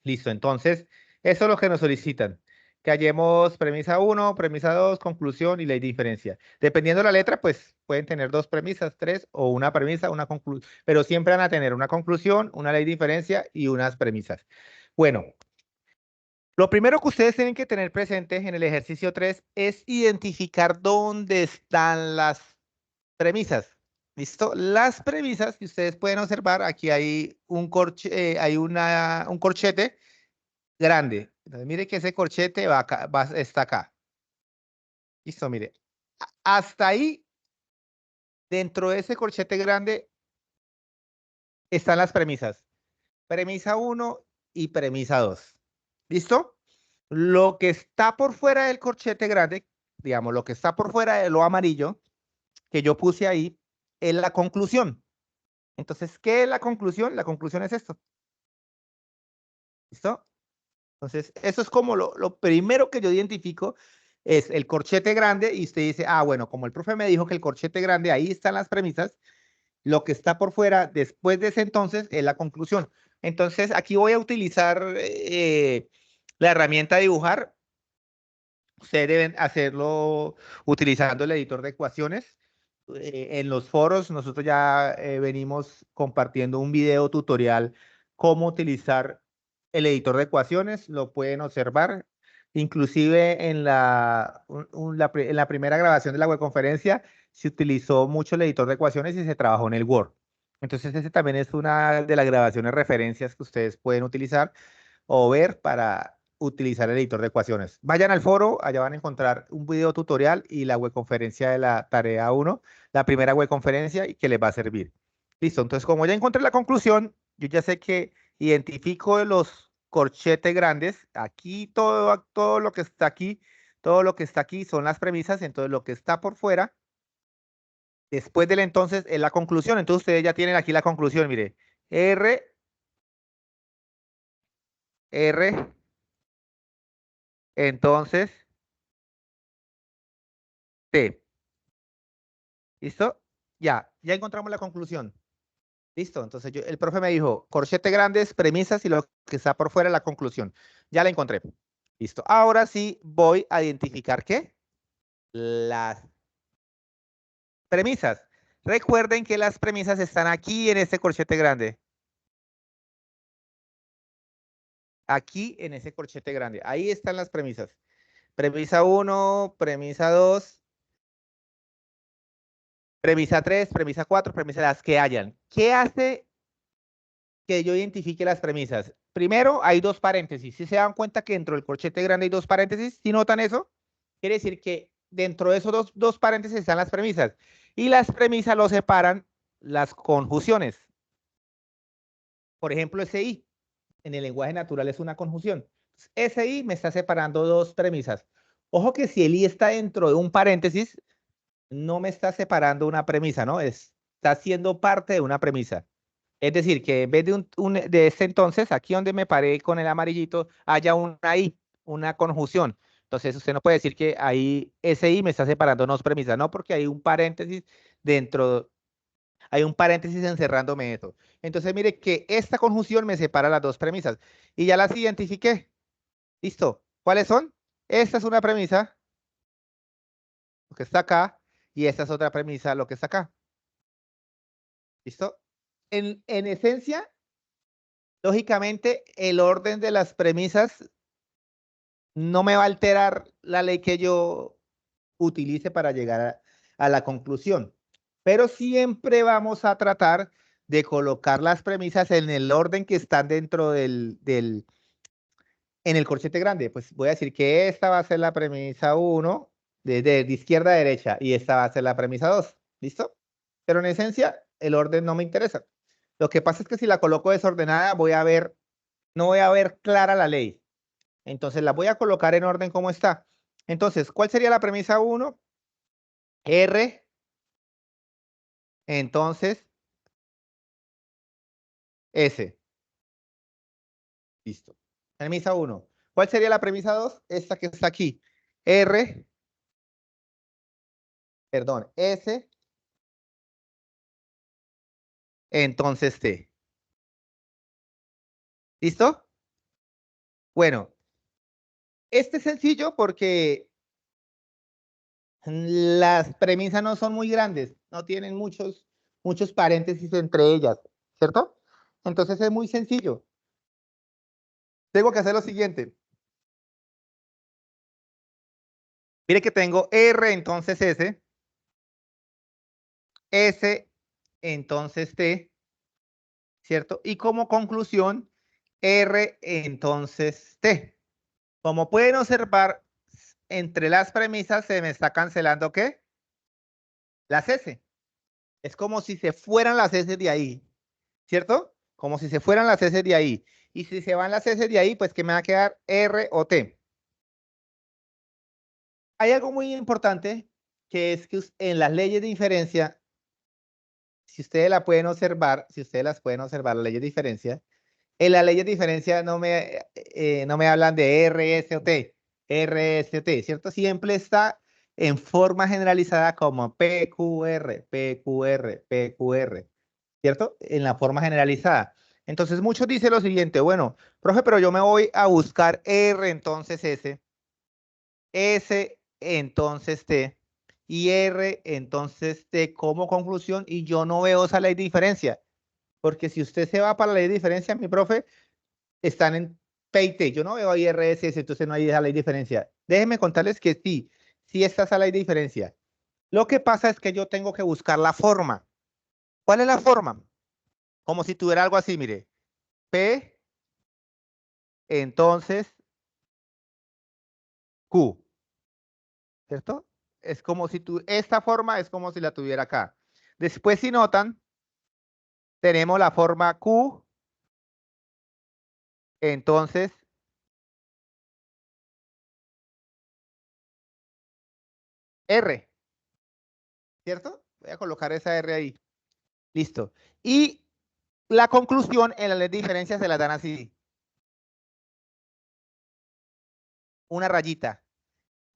Listo, entonces, eso es lo que nos solicitan. Que hallemos premisa 1, premisa 2, conclusión y ley de diferencia. Dependiendo de la letra, pues pueden tener 2 premisas, 3 o una premisa, una conclusión, pero siempre van a tener una conclusión, una ley de diferencia y unas premisas. Bueno, lo primero que ustedes tienen que tener presente en el ejercicio 3 es identificar dónde están las premisas. ¿Listo? Las premisas que ustedes pueden observar, aquí hay un corchete grande. Entonces, mire que ese corchete va acá, está acá. Listo, mire. Hasta ahí, dentro de ese corchete grande, están las premisas. Premisa 1 y premisa 2. ¿Listo? Lo que está por fuera del corchete grande, digamos, lo que está por fuera de lo amarillo, que yo puse ahí, es la conclusión. Entonces, ¿qué es la conclusión? La conclusión es esto. ¿Listo? Entonces, eso es como lo primero que yo identifico, es el corchete grande y usted dice, ah, bueno, como el profe me dijo que el corchete grande, ahí están las premisas, lo que está por fuera después de ese entonces es la conclusión. Entonces, aquí voy a utilizar la herramienta dibujar. Ustedes deben hacerlo utilizando el editor de ecuaciones. En los foros nosotros ya venimos compartiendo un video tutorial cómo utilizar el editor de ecuaciones. Lo pueden observar. Inclusive en en la primera grabación de la webconferencia se utilizó mucho el editor de ecuaciones y se trabajó en el Word. Entonces ese también es una de las grabaciones referencias que ustedes pueden utilizar o ver para utilizar el editor de ecuaciones. Vayan al foro, allá van a encontrar un video tutorial y la webconferencia de la tarea 1, la primera webconferencia y que les va a servir. Listo, entonces como ya encontré la conclusión, yo ya sé que identifico los corchetes grandes, aquí todo lo que está aquí, todo lo que está aquí son las premisas, entonces lo que está por fuera, después del entonces es la conclusión, entonces ustedes ya tienen aquí la conclusión, mire, R, R, entonces T. ¿Listo? Ya encontramos la conclusión. Listo, entonces el profe me dijo, corchete grandes, premisas y lo que está por fuera la conclusión. Ya la encontré. Listo. Ahora sí voy a identificar ¿qué? Las premisas. Recuerden que las premisas están aquí en este corchete grande. Aquí en ese corchete grande. Ahí están las premisas. Premisa 1, premisa 2, premisa 3, premisa 4, premisa las que hayan. ¿Qué hace que yo identifique las premisas? Primero, hay 2 paréntesis. Si se dan cuenta que dentro del corchete grande hay 2 paréntesis, si notan eso, quiere decir que dentro de esos dos paréntesis están las premisas. Y las premisas lo separan las conjunciones. Por ejemplo, ese i en el lenguaje natural es una conjunción. Ese i me está separando 2 premisas. Ojo que si el i está dentro de un paréntesis, no me está separando una premisa, ¿no? Está siendo parte de una premisa. Es decir, que en vez de este entonces, aquí donde me paré con el amarillito, haya una I, una conjunción. Entonces, usted no puede decir que ahí ese I me está separando dos premisas, no, porque hay un paréntesis dentro, hay un paréntesis encerrándome eso. Entonces, mire que esta conjunción me separa las dos premisas y ya las identifiqué. Listo. ¿Cuáles son? Esta es una premisa, lo que está acá, y esta es otra premisa, lo que está acá. ¿Listo? En esencia, lógicamente, el orden de las premisas no me va a alterar la ley que yo utilice para llegar a la conclusión. Pero siempre vamos a tratar de colocar las premisas en el orden que están dentro en el corchete grande. Pues voy a decir que esta va a ser la premisa 1 de izquierda a derecha y esta va a ser la premisa 2. ¿Listo? Pero en esencia, el orden no me interesa. Lo que pasa es que si la coloco desordenada, no voy a ver clara la ley. Entonces la voy a colocar en orden como está. Entonces, ¿cuál sería la premisa 1? R, entonces S. Listo. Premisa 1. ¿Cuál sería la premisa 2? Esta que está aquí. R, perdón, S, entonces T. ¿Listo? Bueno, este es sencillo porque las premisas no son muy grandes, no tienen muchos paréntesis entre ellas, ¿cierto? Entonces es muy sencillo. Tengo que hacer lo siguiente. Mire que tengo R, entonces S, S, entonces T, ¿cierto? Y como conclusión, R, entonces T. Como pueden observar, entre las premisas se me está cancelando, ¿qué? Las S. Es como si se fueran las S de ahí, ¿cierto? Como si se fueran las S de ahí. Y si se van las S de ahí, pues ¿qué me va a quedar? R o T. Hay algo muy importante que es que en las leyes de diferencia, si ustedes la pueden observar, si ustedes las pueden observar, las leyes de diferencia, en las leyes de diferencia no me hablan de R, S o T, R, S o T, ¿cierto? Siempre está en forma generalizada como PQR, PQR, PQR, ¿cierto? En la forma generalizada. Entonces muchos dicen lo siguiente, bueno, profe, pero yo me voy a buscar R, entonces S, S, entonces T, y R, entonces T como conclusión, y yo no veo esa ley de diferencia. Porque si usted se va para la ley de diferencia, mi profe, están en P y T. Yo no veo ahí RSS, entonces no hay esa ley de diferencia. Déjenme contarles que sí, sí está esa ley de diferencia. Lo que pasa es que yo tengo que buscar la forma. ¿Cuál es la forma? Como si tuviera algo así, mire. P, entonces Q, ¿cierto? Es como si esta forma es como si la tuviera acá. Después, si notan, tenemos la forma Q, entonces R, ¿cierto? Voy a colocar esa R ahí. Listo. Y la conclusión en la ley de diferencia se la dan así. Una rayita.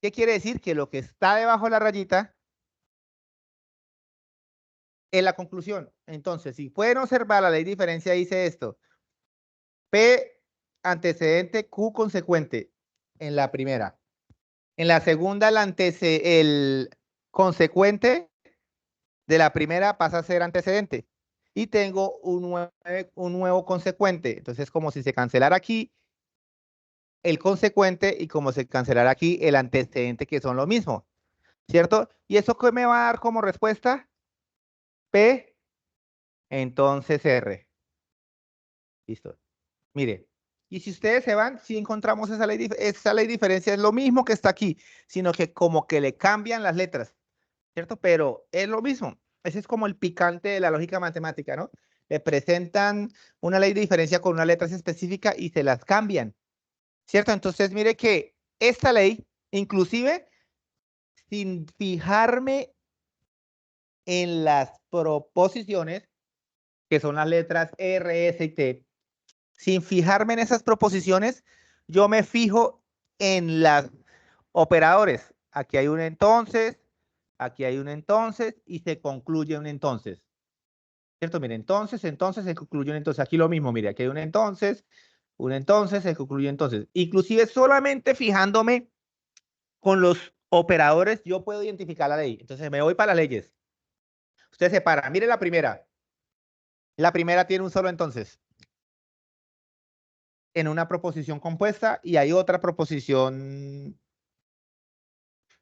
¿Qué quiere decir? Que lo que está debajo de la rayita es la conclusión. Entonces, si pueden observar, la ley de diferencia dice esto. P antecedente, Q consecuente en la primera. En la segunda, el consecuente de la primera pasa a ser antecedente. Y tengo un nuevo consecuente. Entonces, como si se cancelara aquí el consecuente y como se cancelara aquí el antecedente, que son lo mismo, ¿cierto? ¿Y eso qué me va a dar como respuesta? P, entonces R. Listo. Mire, y si ustedes se van, si encontramos esa ley de diferencia, es lo mismo que está aquí, sino que como que le cambian las letras, ¿cierto? Pero es lo mismo. Ese es como el picante de la lógica matemática, ¿no? Le presentan una ley de diferencia con una letra específica y se las cambian, ¿cierto? Entonces, mire que esta ley, inclusive, sin fijarme en las proposiciones, que son las letras R, S y T, sin fijarme en esas proposiciones, yo me fijo en las operadores. Aquí hay un entonces y se concluye un entonces. ¿Cierto? Mire, entonces se concluye un entonces. Aquí lo mismo, mire, aquí hay un entonces, se concluye entonces. Inclusive solamente fijándome con los operadores, yo puedo identificar la ley. Entonces me voy para las leyes. Usted separa. Mire la primera. La primera tiene un solo entonces en una proposición compuesta y hay otra proposición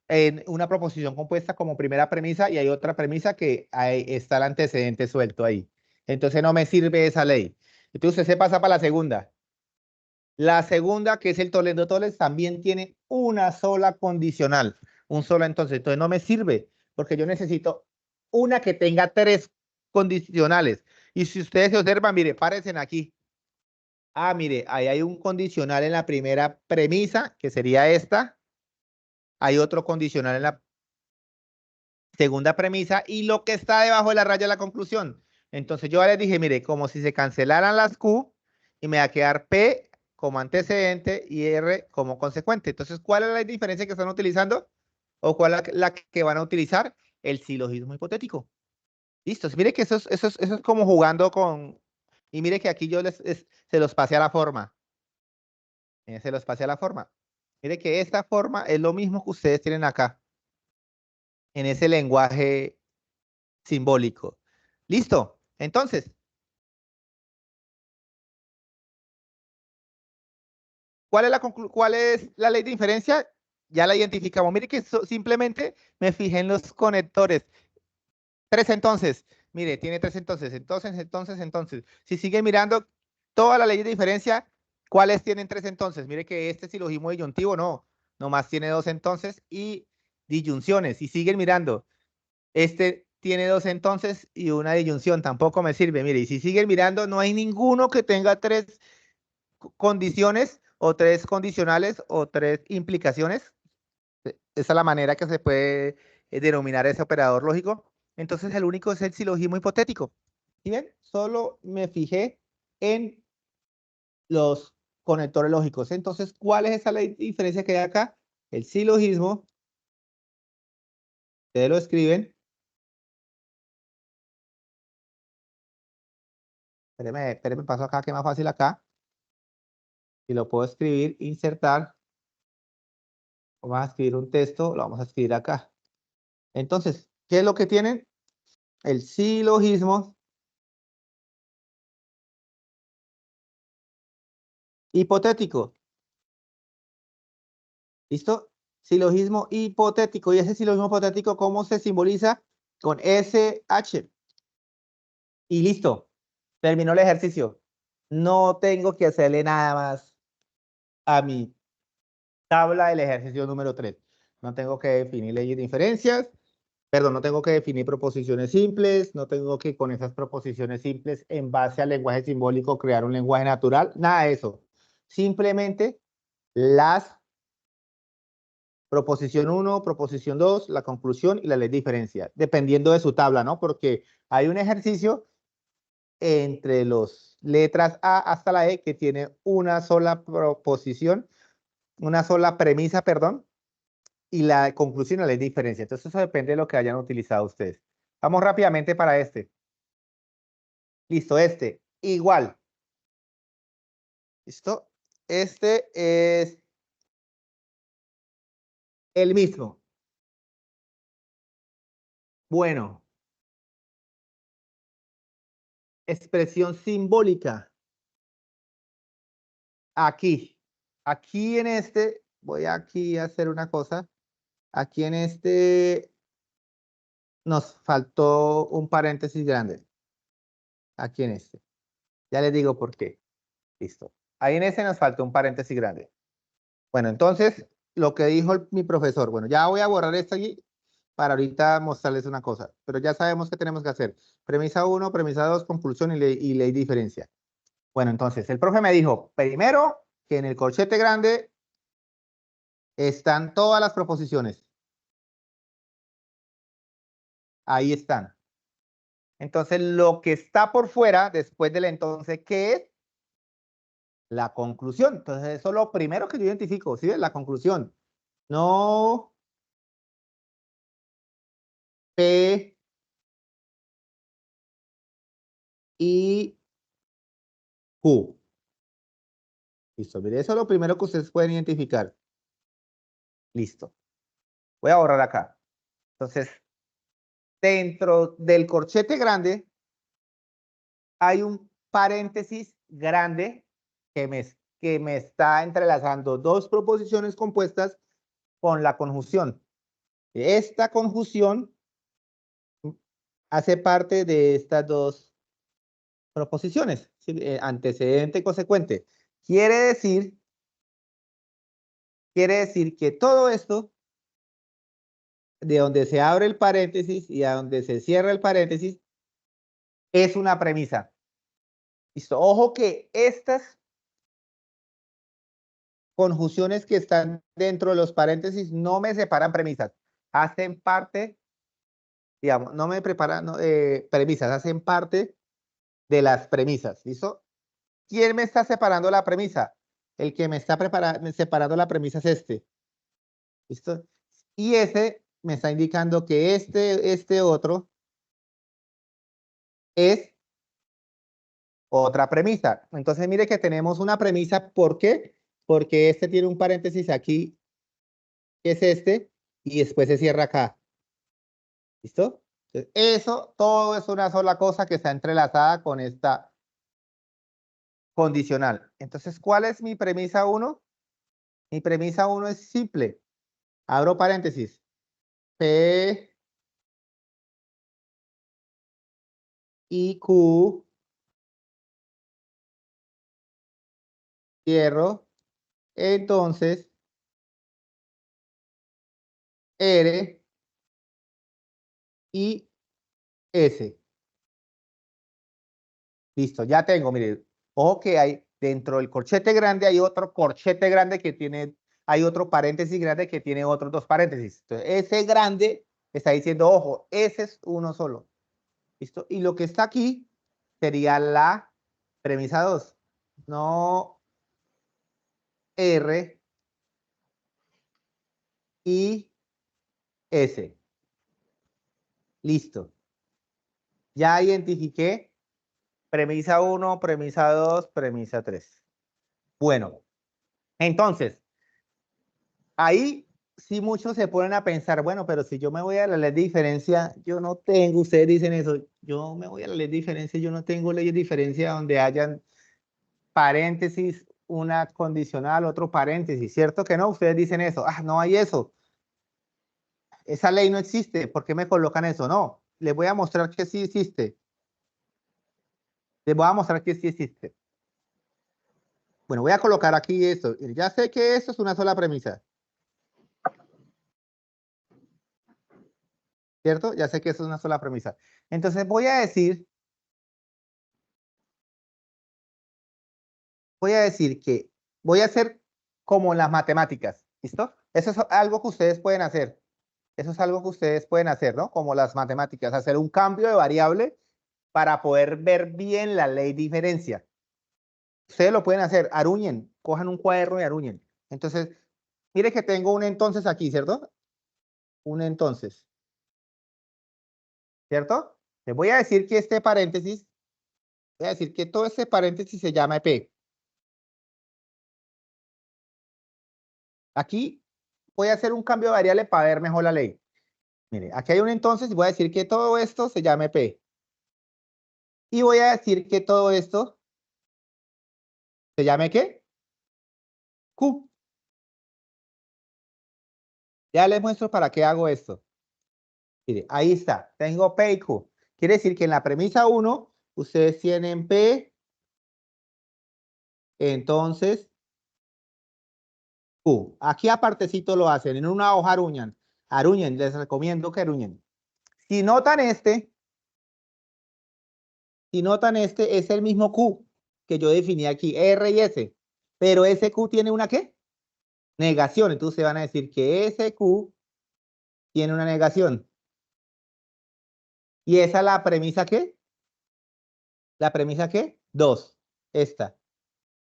en una proposición compuesta como primera premisa y hay otra premisa que ahí está el antecedente suelto ahí. Entonces no me sirve esa ley. Entonces usted se pasa para la segunda. La segunda, que es el Toledo Toles, también tiene una sola condicional, un solo entonces. Entonces no me sirve porque yo necesito una que tenga tres condicionales. Y si ustedes se observan, mire, párense aquí. Ah, mire, ahí hay un condicional en la primera premisa, que sería esta. Hay otro condicional en la segunda premisa y lo que está debajo de la raya de la conclusión. Entonces yo les dije, mire, como si se cancelaran las Q y me va a quedar P como antecedente y R como consecuente. Entonces, ¿cuál es la diferencia que están utilizando? ¿O cuál es la que van a utilizar? El silogismo hipotético. Listo. Mire que eso es como jugando con... Y mire que aquí yo se los pasé a la forma. Se los pasé a la forma. Mire que esta forma es lo mismo que ustedes tienen acá, en ese lenguaje simbólico. Listo. Entonces, ¿cuál es la ley de inferencia? Ya la identificamos. Mire que simplemente me fijé en los conectores. Tres entonces. Mire, tiene tres entonces. Si sigue mirando toda la ley de diferencia, ¿cuáles tienen tres entonces? Mire que este silogismo disyuntivo no, nomás tiene dos entonces y disyunciones. Y siguen mirando. Este tiene dos entonces y una disyunción, tampoco me sirve. Mire, y si siguen mirando, no hay ninguno que tenga tres condiciones o tres condicionales o tres implicaciones. Esa es la manera que se puede denominar ese operador lógico. Entonces, el único es el silogismo hipotético. ¿Y bien? Solo me fijé en los conectores lógicos. Entonces, ¿cuál es esa diferencia que hay acá? El silogismo, ustedes lo escriben. Espérenme, paso acá, que es más fácil acá. Y lo puedo escribir, insertar. Vamos a escribir un texto, lo vamos a escribir acá. Entonces, ¿qué es lo que tienen? El silogismo hipotético. ¿Listo? Silogismo hipotético. ¿Y ese silogismo hipotético cómo se simboliza? Con SH. Y listo. Terminó el ejercicio. No tengo que hacerle nada más a mi tabla del ejercicio número 3. No tengo que definir leyes de inferencias. Perdón, no tengo que definir proposiciones simples. No tengo que con esas proposiciones simples, en base al lenguaje simbólico, crear un lenguaje natural. Nada de eso. Simplemente las proposición 1, proposición 2, la conclusión y la ley de diferencia, dependiendo de su tabla, ¿no? Porque hay un ejercicio entre las letras A hasta la E que tiene una sola proposición, una sola premisa, perdón, y la conclusión y la ley de diferencia. Entonces eso depende de lo que hayan utilizado ustedes. Vamos rápidamente para este. Listo, este. Igual. ¿Listo? Este es el mismo. Bueno, expresión simbólica. Aquí. Aquí en este, voy aquí a hacer una cosa. Aquí en este nos faltó un paréntesis grande. Aquí en este. Ya les digo por qué. Listo. Ahí en ese nos faltó un paréntesis grande. Bueno, entonces, lo que dijo mi profesor. Bueno, ya voy a borrar esto allí para ahorita mostrarles una cosa. Pero ya sabemos qué tenemos que hacer. Premisa 1, premisa 2, conclusión y ley diferencia. Bueno, entonces, el profe me dijo, primero, que en el corchete grande están todas las proposiciones. Ahí están. Entonces, lo que está por fuera, después del entonces, ¿qué es? La conclusión. Entonces, eso es lo primero que yo identifico, ¿sí? La conclusión. No P y Q. Listo, mire, eso es lo primero que ustedes pueden identificar. Listo. Voy a borrar acá. Entonces, dentro del corchete grande hay un paréntesis grande que me está entrelazando dos proposiciones compuestas con la conjunción. Esta conjunción hace parte de estas dos proposiciones, ¿sí? Antecedente y consecuente. Quiere decir que todo esto, de donde se abre el paréntesis y a donde se cierra el paréntesis, es una premisa. ¿Listo? Ojo que estas conjunciones que están dentro de los paréntesis no me separan premisas, hacen parte, digamos, no me preparan premisas, hacen parte de las premisas. ¿Listo? ¿Quién me está separando la premisa? El que me está separando la premisa es este. ¿Listo? Y ese me está indicando que este otro es otra premisa. Entonces, mire que tenemos una premisa. ¿Por qué? Porque este tiene un paréntesis aquí, que es este, y después se cierra acá. ¿Listo? Entonces, eso, todo es una sola cosa que está entrelazada con esta condicional. Entonces, ¿cuál es mi premisa 1? Mi premisa 1 es simple. Abro paréntesis. P y Q, cierro. Entonces, R y S. Listo, ya tengo, mire, ojo que hay dentro del corchete grande hay otro corchete grande que tiene, hay otro paréntesis grande que tiene otros dos paréntesis. Entonces, ese grande está diciendo, ojo, ese es uno solo. ¿Listo? Y lo que está aquí sería la premisa 2. No R y S. Listo. Ya identifiqué premisa 1, premisa 2, premisa 3. Bueno, entonces, ahí sí muchos se ponen a pensar, bueno, pero si yo me voy a la ley de diferencia, yo no tengo, ustedes dicen eso, yo me voy a la ley de diferencia, yo no tengo ley de diferencia donde hayan paréntesis, una condicional, otro paréntesis, ¿cierto que no? Ustedes dicen eso, no hay eso, esa ley no existe, ¿por qué me colocan eso? No, les voy a mostrar que sí existe, les voy a mostrar que sí existe. Bueno, voy a colocar aquí esto, ya sé que esto es una sola premisa, ¿cierto? Ya sé que eso es una sola premisa. Entonces voy a decir que voy a hacer como las matemáticas, ¿listo? Eso es algo que ustedes pueden hacer. Eso es algo que ustedes pueden hacer, ¿no? Como las matemáticas, hacer un cambio de variable para poder ver bien la ley de diferencia. Ustedes lo pueden hacer, aruñen, cojan un cuaderno y aruñen. Entonces, mire que tengo un entonces aquí, ¿cierto? Un entonces, ¿cierto? Les voy a decir que este paréntesis, voy a decir que todo este paréntesis se llama P. Aquí voy a hacer un cambio de variable para ver mejor la ley. Mire, aquí hay un entonces y voy a decir que todo esto se llame P. Y voy a decir que todo esto se llame ¿qué? Q. Ya les muestro para qué hago esto. Mire, ahí está. Tengo P y Q. Quiere decir que en la premisa 1, ustedes tienen P, entonces Q. Aquí apartecito lo hacen. En una hoja aruñan. Aruñen, les recomiendo que aruñen. Si notan es el mismo Q que yo definí aquí, R y S. Pero ese Q tiene una ¿qué? Negación. Entonces van a decir que ese Q tiene una negación. ¿Y esa es la premisa qué? ¿La premisa qué? 2. Esta.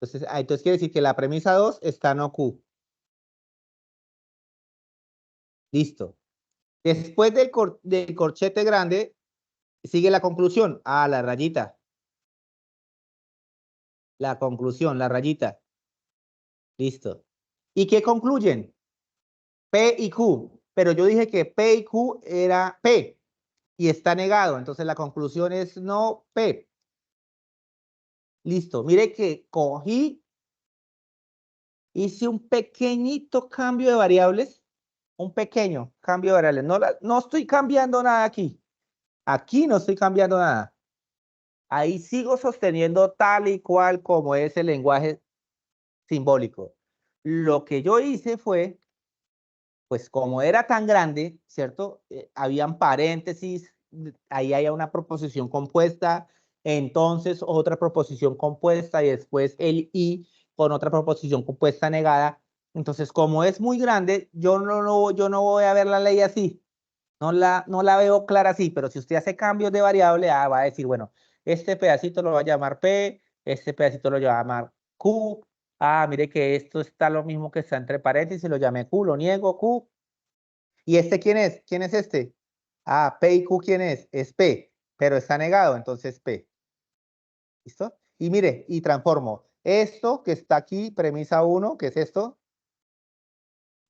Entonces quiere decir que la premisa 2 está no Q. Listo. Después del corchete grande, sigue la conclusión. La rayita. La conclusión, la rayita. Listo. ¿Y qué concluyen? P y Q. Pero yo dije que P y Q era P. Y está negado. Entonces la conclusión es no P. Listo. Mire que cogí, hice un pequeñito cambio de variables un pequeño cambio de variable. No estoy cambiando nada aquí. Aquí no estoy cambiando nada. Ahí sigo sosteniendo tal y cual como es el lenguaje simbólico. Lo que yo hice fue, pues como era tan grande, ¿cierto? Habían paréntesis, ahí hay una proposición compuesta, entonces otra proposición compuesta y después el y con otra proposición compuesta negada. Entonces, como es muy grande, yo no voy a ver la ley así. No la veo clara así, pero si usted hace cambios de variable, va a decir, bueno, este pedacito lo va a llamar P, este pedacito lo va a llamar Q. Mire que esto está lo mismo que está entre paréntesis, lo llamé Q, lo niego, Q. ¿Y este quién es? ¿Quién es este? P y Q, ¿quién es? Es P, pero está negado, entonces P. ¿Listo? Y mire, y transformo esto que está aquí, premisa 1, que es esto,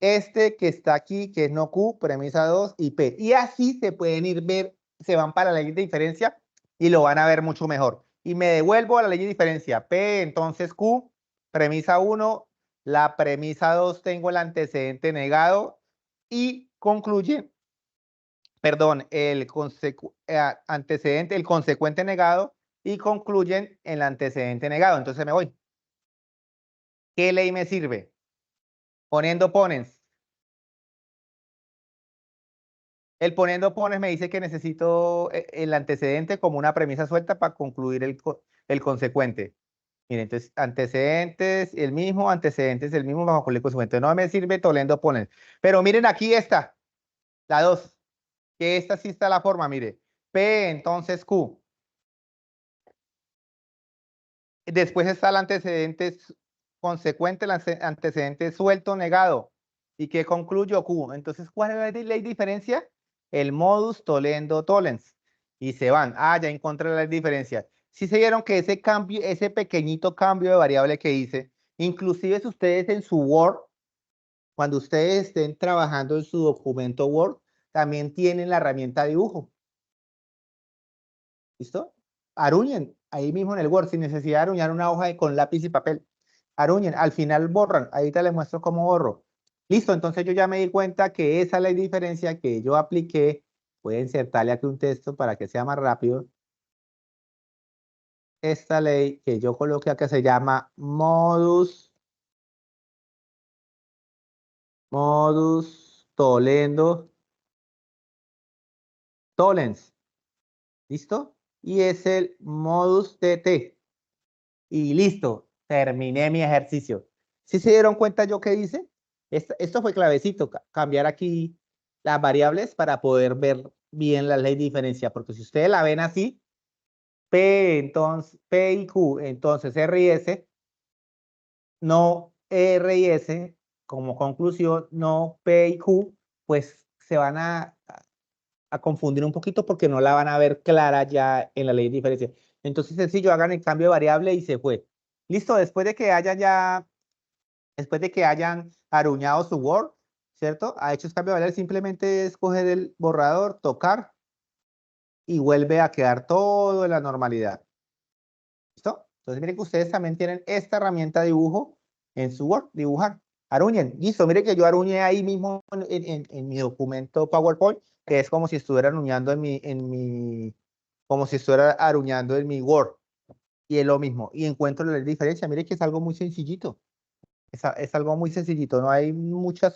este que está aquí, que es no Q, premisa 2 y P. Y así se pueden ver, se van para la ley de diferencia y lo van a ver mucho mejor. Y me devuelvo a la ley de diferencia. P, entonces Q, premisa 1, la premisa 2 tengo el antecedente negado y concluye, perdón, antecedente, el consecuente negado y concluyen en el antecedente negado. Entonces me voy. ¿Qué ley me sirve? Poniendo ponens. El poniendo pones me dice que necesito el antecedente como una premisa suelta para concluir el consecuente. Miren, entonces antecedentes, antecedentes, el mismo bajo el consecuente. No me sirve tolendo pones. Pero miren aquí esta, la 2, que esta sí está la forma, mire. P, entonces Q. Después está el antecedente consecuente, el antecedente suelto negado. ¿Y qué concluyo? Q. Entonces, ¿cuál es la ley de diferencia? El modus tollendo tollens. Y se van. Ya encontré la diferencia. Si se vieron que ese cambio, ese pequeñito cambio de variable que hice, inclusive si ustedes en su Word, cuando ustedes estén trabajando en su documento Word, también tienen la herramienta dibujo. ¿Listo? Aruñen ahí mismo en el Word, sin necesidad de aruñar una hoja con lápiz y papel. Aruñen, al final borran. Ahorita les muestro cómo borro. Listo, entonces yo ya me di cuenta que esa es la diferencia que yo apliqué. Voy a insertarle aquí un texto para que sea más rápido. Esta ley que yo coloqué acá se llama modus tollens. ¿Listo? Y es el modus tt. Y listo, terminé mi ejercicio. ¿Sí se dieron cuenta yo qué hice? Esto fue clavecito, cambiar aquí las variables para poder ver bien la ley de diferencia, porque si ustedes la ven así, P y Q, entonces R y S, no R y S, como conclusión, no P y Q, pues se van a confundir un poquito porque no la van a ver clara ya en la ley de diferencia. Entonces, sencillo, hagan el cambio de variable y se fue. Listo, después de que hayan aruñado su Word, ¿cierto? Ha hecho el cambio de variable, simplemente escoger el borrador, tocar y vuelve a quedar todo en la normalidad. ¿Listo? Entonces, miren que ustedes también tienen esta herramienta de dibujo en su Word, dibujar. Aruñen. Listo, miren que yo aruñé ahí mismo en mi documento PowerPoint, que es como si estuviera aruñando como si estuviera aruñando en mi Word. Y es lo mismo. Y encuentro la diferencia. Miren que es algo muy sencillito. Es algo muy sencillito. No hay mucha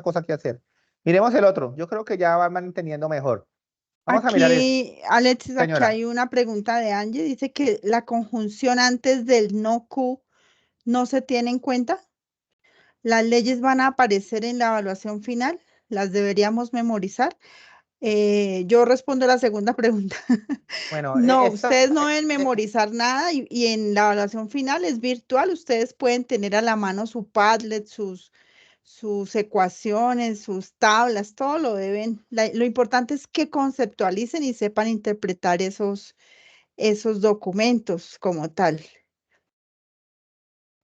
cosa que hacer. Miremos el otro. Yo creo que ya van entendiendo mejor. Vamos a mirar esto, Aquí, Alexis, aquí señora. hay una pregunta de Angie. Dice que la conjunción antes del no Q no se tiene en cuenta. Las leyes van a aparecer en la evaluación final. Las deberíamos memorizar. Yo respondo a la segunda pregunta. Bueno, No, ustedes no deben memorizar nada y en la evaluación final es virtual. Ustedes pueden tener a la mano su Padlet, sus ecuaciones, sus tablas, todo lo deben. Lo importante es que conceptualicen y sepan interpretar esos documentos como tal.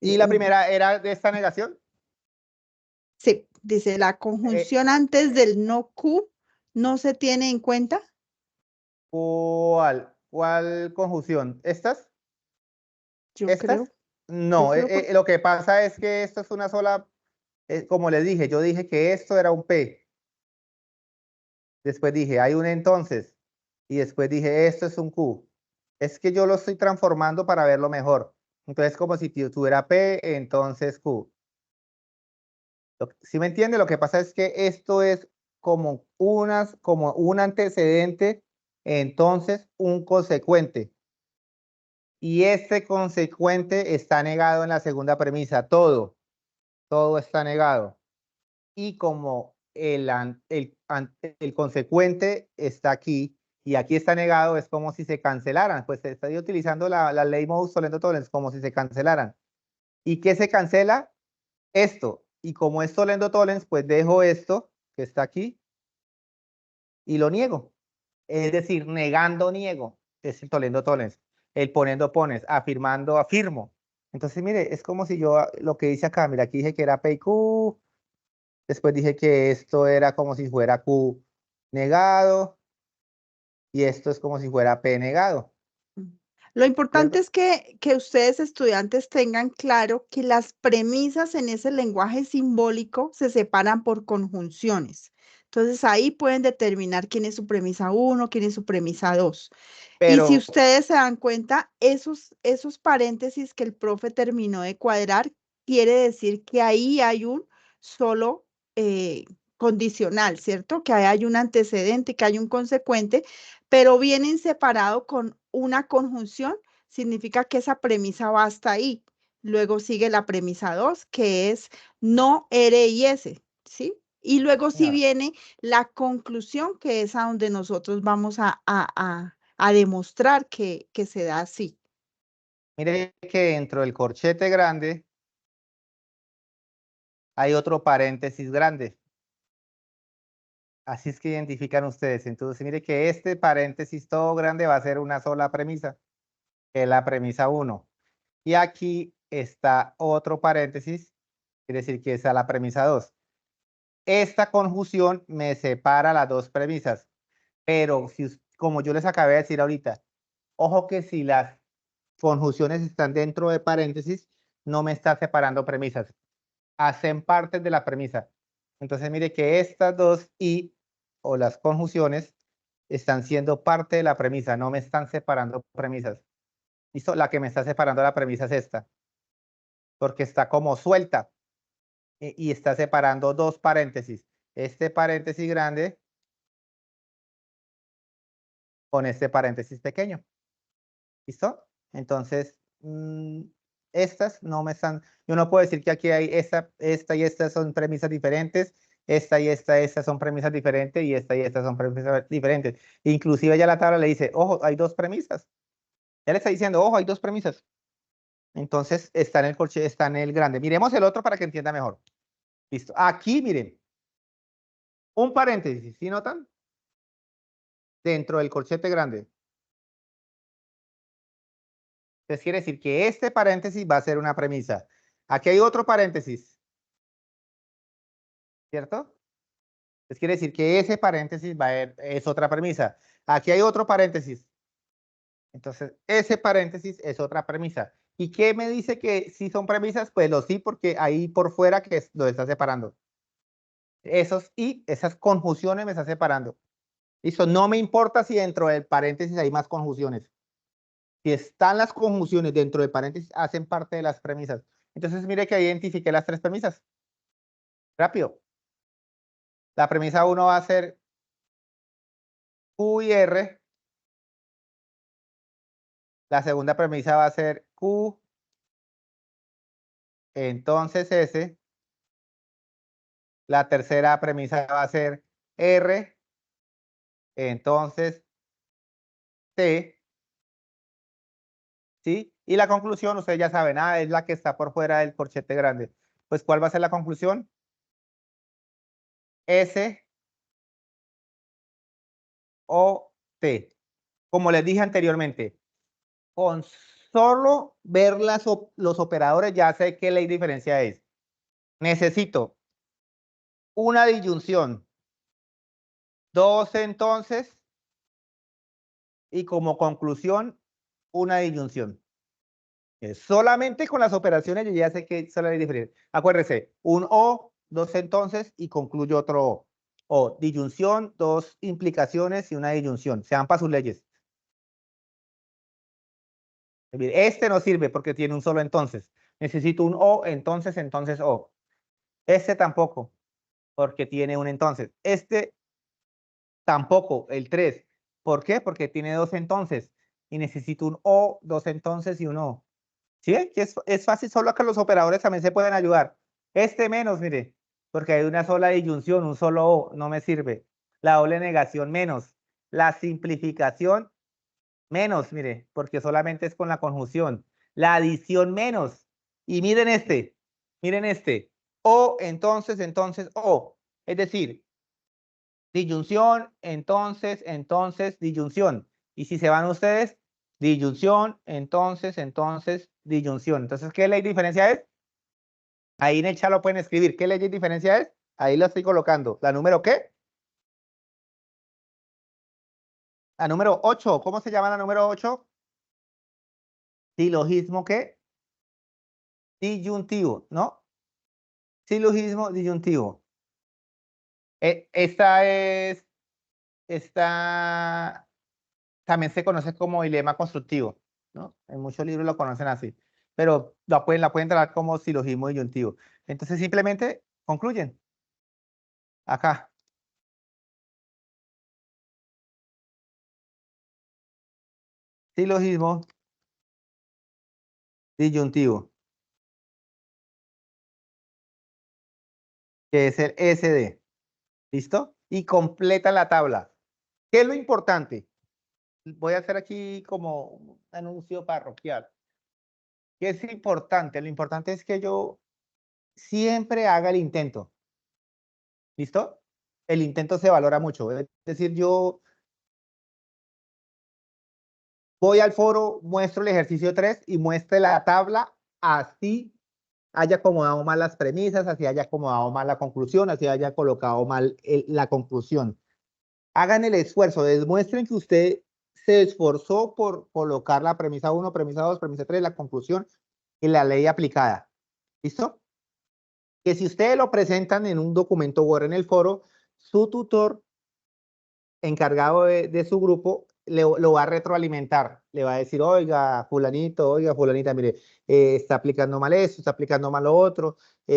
y la primera era de esta negación. Sí, dice la conjunción antes del no Q no se tiene en cuenta. ¿Cuál conjunción? ¿Estas? Yo creo, ¿Estas? No, porque lo que pasa es que esto es una sola, como les dije, yo dije que esto era un P Después dije, hay un entonces. Y después dije, esto es un Q. Es que yo lo estoy transformando para verlo mejor. Entonces, como si tuviera P, entonces Q. ¿Sí me entiende? Lo que pasa es que esto es como un antecedente, entonces un consecuente. Y este consecuente está negado en la segunda premisa. Todo está negado. Y como el consecuente está aquí y aquí está negado, es como si se cancelaran. Pues estoy utilizando la ley modus tollendo tollens, como si se cancelaran. ¿Y qué se cancela? Esto. Y como es tollendo tollens, pues dejo esto que está aquí y lo niego. Es decir, negando niego. Es el tollendo tollens. El poniendo pones, afirmando afirmo. Entonces, mire, es como si yo lo que hice acá, mira, aquí dije que era P y Q. Después dije que esto era como si fuera Q negado y esto es como si fuera P negado. Lo importante ¿Cierto? es que ustedes estudiantes tengan claro que las premisas en ese lenguaje simbólico se separan por conjunciones. Entonces ahí pueden determinar quién es su premisa 1, quién es su premisa 2. Y si Pero, ustedes se dan cuenta, esos paréntesis que el profe terminó de cuadrar, quiere decir que ahí hay un solo condicional, ¿cierto? Que ahí hay un antecedente, que hay un consecuente, pero vienen separado con una conjunción, significa que esa premisa va hasta ahí. Luego sigue la premisa 2, que es no R y S, ¿sí? Y luego sí no, viene la conclusión, que es a donde nosotros vamos a demostrar que se da así. mire que dentro del corchete grande hay otro paréntesis grande. Así es que identifican ustedes. Entonces, mire que este paréntesis todo grande va a ser una sola premisa, que es la premisa 1. Y aquí está otro paréntesis, quiere decir que esa es la premisa 2. Esta conjunción me separa las dos premisas, pero como yo les acabé de decir ahorita, ojo que si las conjunciones están dentro de paréntesis, no me está separando premisas, hacen parte de la premisa. Entonces mire que estas dos y o las conjunciones están siendo parte de la premisa, no me están separando premisas. ¿Listo? La que me está separando la premisa es esta, porque está como suelta y está separando dos paréntesis. Este paréntesis grande con este paréntesis pequeño. ¿Listo? Entonces, estas no me están, yo no puedo decir que aquí hay esta y esta son premisas diferentes, esta y esta son premisas diferentes y esta son premisas diferentes. Inclusive ya la tabla le dice, ojo, hay dos premisas. Ya le está diciendo, ojo, hay dos premisas. Entonces, está en el corche, está en el grande. Miremos el otro para que entienda mejor. Listo. Aquí, miren, un paréntesis, ¿sí notan? Dentro del corchete grande. Entonces quiere decir que este paréntesis va a ser una premisa. Aquí hay otro paréntesis, ¿cierto? Entonces quiere decir que ese paréntesis es otra premisa. Aquí hay otro paréntesis. Entonces ese paréntesis es otra premisa. ¿Y qué me dice que sí son premisas? Pues lo sí, porque ahí por fuera que lo está separando. Esos y esas conjunciones me están separando. Listo, no me importa si dentro del paréntesis hay más conjunciones. Si están las conjunciones dentro del paréntesis, hacen parte de las premisas. Entonces, mire que identifiqué las tres premisas. Rápido. La premisa 1 va a ser Q y R. La segunda premisa va a ser Q, entonces S. La tercera premisa va a ser R, entonces T. ¿Sí? Y la conclusión, ustedes ya saben, es la que está por fuera del corchete grande. Pues, ¿cuál va a ser la conclusión? S o T. Como les dije anteriormente, con solo ver los operadores ya sé qué ley de diferencia es. Necesito una disyunción, dos entonces, y como conclusión, una disyunción. Solamente con las operaciones yo ya sé que son la ley diferente. Acuérdese, un O, dos entonces y concluyo otro O. O, disyunción, dos implicaciones y una disyunción. Se van para sus leyes. Este no sirve porque tiene un solo entonces. Necesito un o, entonces, o. Este tampoco, porque tiene un entonces. Este tampoco, el 3. ¿Por qué? Porque tiene dos entonces. Y necesito un o, dos entonces y un o. ¿Sí? Que es fácil, solo que los operadores también se pueden ayudar. Este menos, mire, porque hay una sola disyunción, un solo o, no me sirve. La doble negación menos. La simplificación menos, mire, porque solamente es con la conjunción. La adición menos. Y miren este. O, entonces, o. Es decir, disyunción, entonces, disyunción. Y si se van ustedes, disyunción, entonces, disyunción. Entonces, ¿qué ley de diferencia es? Ahí en el chat lo pueden escribir. ¿Qué ley de diferencia es? Ahí lo estoy colocando. ¿La número qué? La número 8. ¿Cómo se llama la número 8? Silogismo ¿qué? Disyuntivo, ¿no? Silogismo disyuntivo. Esta también se conoce como dilema constructivo, ¿no? En muchos libros lo conocen así, pero la pueden tratar como silogismo disyuntivo. Entonces simplemente concluyen. Acá. Silogismo disyuntivo, que es el SD. ¿Listo? Y completa la tabla. ¿Qué es lo importante? Voy a hacer aquí como un anuncio parroquial. ¿Qué es importante? Lo importante es que yo siempre haga el intento. ¿Listo? El intento se valora mucho. Es decir, yo voy al foro, muestro el ejercicio 3 y muestre la tabla, así haya acomodado mal las premisas, así haya acomodado mal la conclusión, así haya colocado mal la conclusión. Hagan el esfuerzo, demuestren que usted se esforzó por colocar la premisa 1, premisa 2, premisa 3, la conclusión y la ley aplicada. ¿Listo? Que si ustedes lo presentan en un documento Word en el foro, su tutor encargado de su grupo lo va a retroalimentar. Le va a decir, oiga, fulanito, oiga, fulanita, mire, está aplicando mal esto, está aplicando mal lo otro,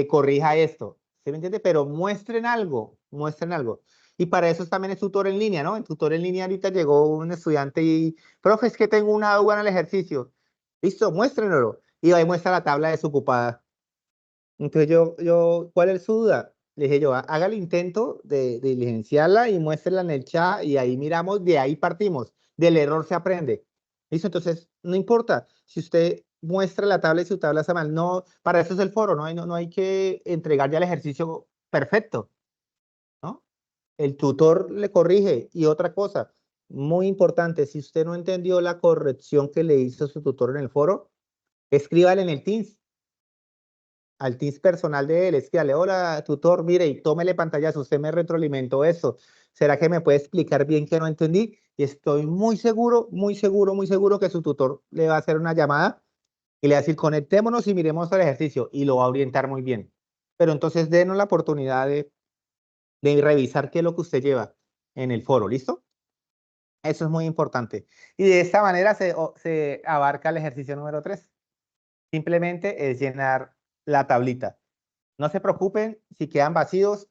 corrija esto. ¿Sí me entiende? Pero muestren algo, muestren algo. Y para eso también es tutor en línea, ¿no? En tutor en línea ahorita llegó un estudiante y, profe, es que tengo una duda en el ejercicio. Listo, muéstrenlo. Y ahí muestra la tabla desocupada. Entonces ¿cuál es su duda? Le dije yo, haga el intento de diligenciarla y muéstrela en el chat y ahí miramos, de ahí partimos. Del error se aprende. ¿Listo? Entonces, no importa si usted muestra la tabla y su tabla está mal. No, para eso es el foro, no hay que entregar ya el ejercicio perfecto, ¿no? El tutor le corrige. Y otra cosa, muy importante, si usted no entendió la corrección que le hizo su tutor en el foro, escríbale en el Teams. Al Teams personal de él, escríbale, hola, tutor, mire, y tómele pantallazo, usted me retroalimentó eso. ¿Será que me puede explicar bien que no entendí? Y estoy muy seguro, muy seguro, muy seguro que su tutor le va a hacer una llamada y le va a decir, conectémonos y miremos el ejercicio y lo va a orientar muy bien. Pero entonces denos la oportunidad de revisar qué es lo que usted lleva en el foro, ¿listo? Eso es muy importante. Y de esta manera se abarca el ejercicio número 3. Simplemente es llenar la tablita. No se preocupen si quedan vacíos.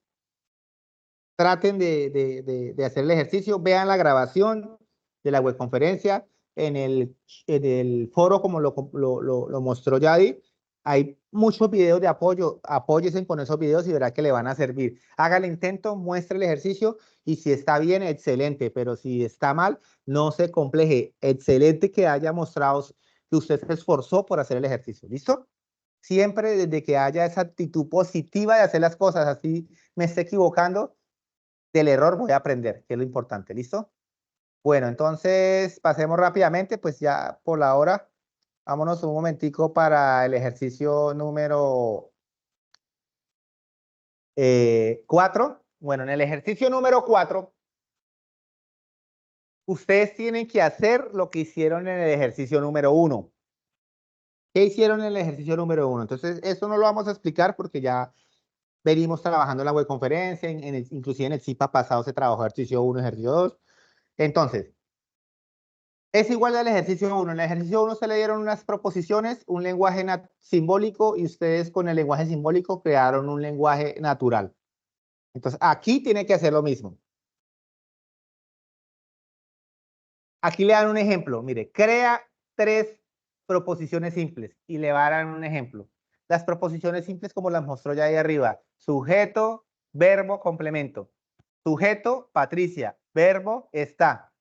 Traten de hacer el ejercicio. Vean la grabación de la webconferencia en el foro, como lo mostró Yadi. Hay muchos videos de apoyo. Apóyesen con esos videos y verá que le van a servir. Haga el intento, muestre el ejercicio y si está bien, excelente. Pero si está mal, no se compleje. Excelente que haya mostrado que usted se esforzó por hacer el ejercicio. ¿Listo? Siempre desde que haya esa actitud positiva de hacer las cosas, así me esté equivocando, del error voy a aprender, que es lo importante, ¿listo? Bueno, entonces pasemos rápidamente, pues ya por la hora, vámonos un momentico para el ejercicio número 4. Bueno, en el ejercicio número 4, ustedes tienen que hacer lo que hicieron en el ejercicio número 1. ¿Qué hicieron en el ejercicio número 1? Entonces, eso no lo vamos a explicar porque ya venimos trabajando en la webconferencia, inclusive en el CIPA pasado se trabajó ejercicio 1, ejercicio 2. Entonces, es igual al ejercicio 1. En el ejercicio 1 se le dieron unas proposiciones, un lenguaje simbólico, y ustedes con el lenguaje simbólico crearon un lenguaje natural. Entonces, aquí tiene que hacer lo mismo. Aquí le dan un ejemplo. Mire, crea 3 proposiciones simples y le van a dar un ejemplo. Las proposiciones simples, como las mostró ya ahí arriba: sujeto, verbo, complemento. Sujeto, Patricia. Verbo, está.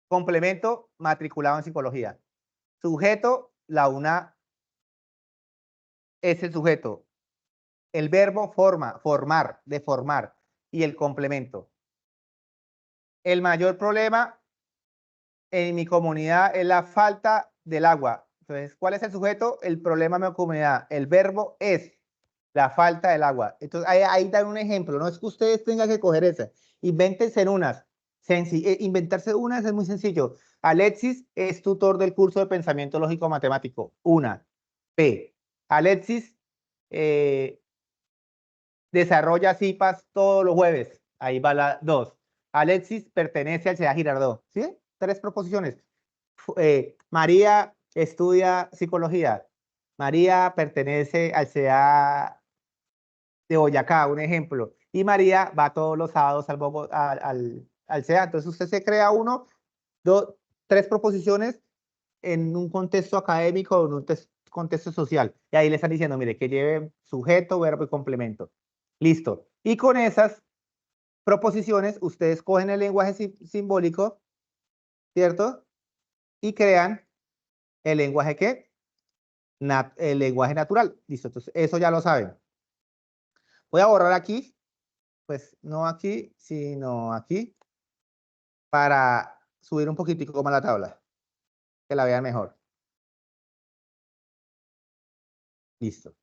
Complemento, matriculado en psicología. Sujeto, la UNA es el sujeto. El verbo, forma, formar, de formar. Y el complemento. El mayor problema en mi comunidad es la falta del agua. Entonces, ¿cuál es el sujeto? El problema en mi comunidad. El verbo es la falta del agua. Entonces, ahí dan un ejemplo. No es que ustedes tengan que coger esa. Invéntense unas. Inventarse unas es muy sencillo. Alexis es tutor del curso de pensamiento lógico matemático. Una. P. Alexis desarrolla CIPAS todos los jueves. Ahí va la 2. Alexis pertenece al CEA Girardot. ¿Sí? 3 proposiciones. María estudia psicología. María pertenece al CEA de Boyacá, un ejemplo. Y María va todos los sábados al CEA. Entonces usted se crea 1, 2, 3 proposiciones en un contexto académico o en un contexto social. Y ahí le están diciendo, mire, que lleve sujeto, verbo y complemento. Listo. Y con esas proposiciones, ustedes cogen el lenguaje simbólico, ¿cierto? Y crean el lenguaje ¿qué? El lenguaje natural. Listo. Entonces, eso ya lo saben. Voy a borrar aquí, pues no aquí, sino aquí, para subir un poquitico más la tabla, que la vean mejor. Listo.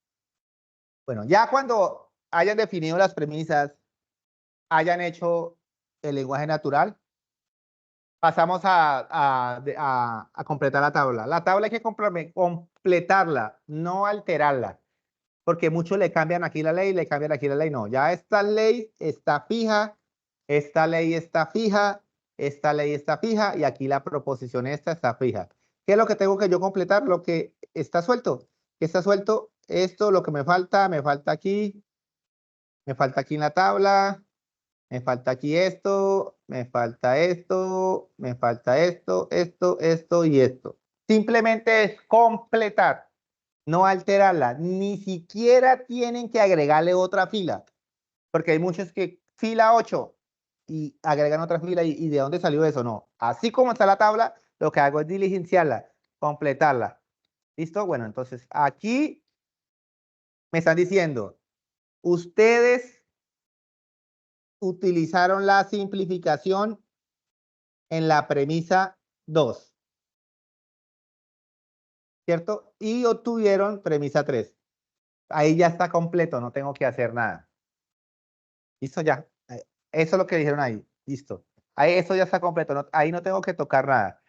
Bueno, ya cuando hayan definido las premisas, hayan hecho el lenguaje natural, pasamos a completar la tabla. La tabla hay que completarla, no alterarla, porque muchos le cambian aquí la ley, le cambian aquí la ley. No, ya esta ley está fija, esta ley está fija, esta ley está fija, y aquí la proposición esta está fija. ¿Qué es lo que tengo que yo completar? Lo que está suelto. ¿Qué está suelto? Esto, lo que me falta aquí en la tabla. Me falta aquí esto, me falta esto, me falta esto, esto y esto. Simplemente es completar, no alterarla. Ni siquiera tienen que agregarle otra fila, porque hay muchos que fila 8 y agregan otra fila y ¿de dónde salió eso? No. Así como está la tabla, lo que hago es diligenciarla, completarla. ¿Listo? Bueno, entonces aquí me están diciendo, ustedes utilizaron la simplificación en la premisa 2, ¿cierto? Y obtuvieron premisa 3. Ahí ya está completo, no tengo que hacer nada. ¿Listo? Ya. Eso es lo que dijeron ahí. Listo. Ahí eso ya está completo, ahí no tengo que tocar nada.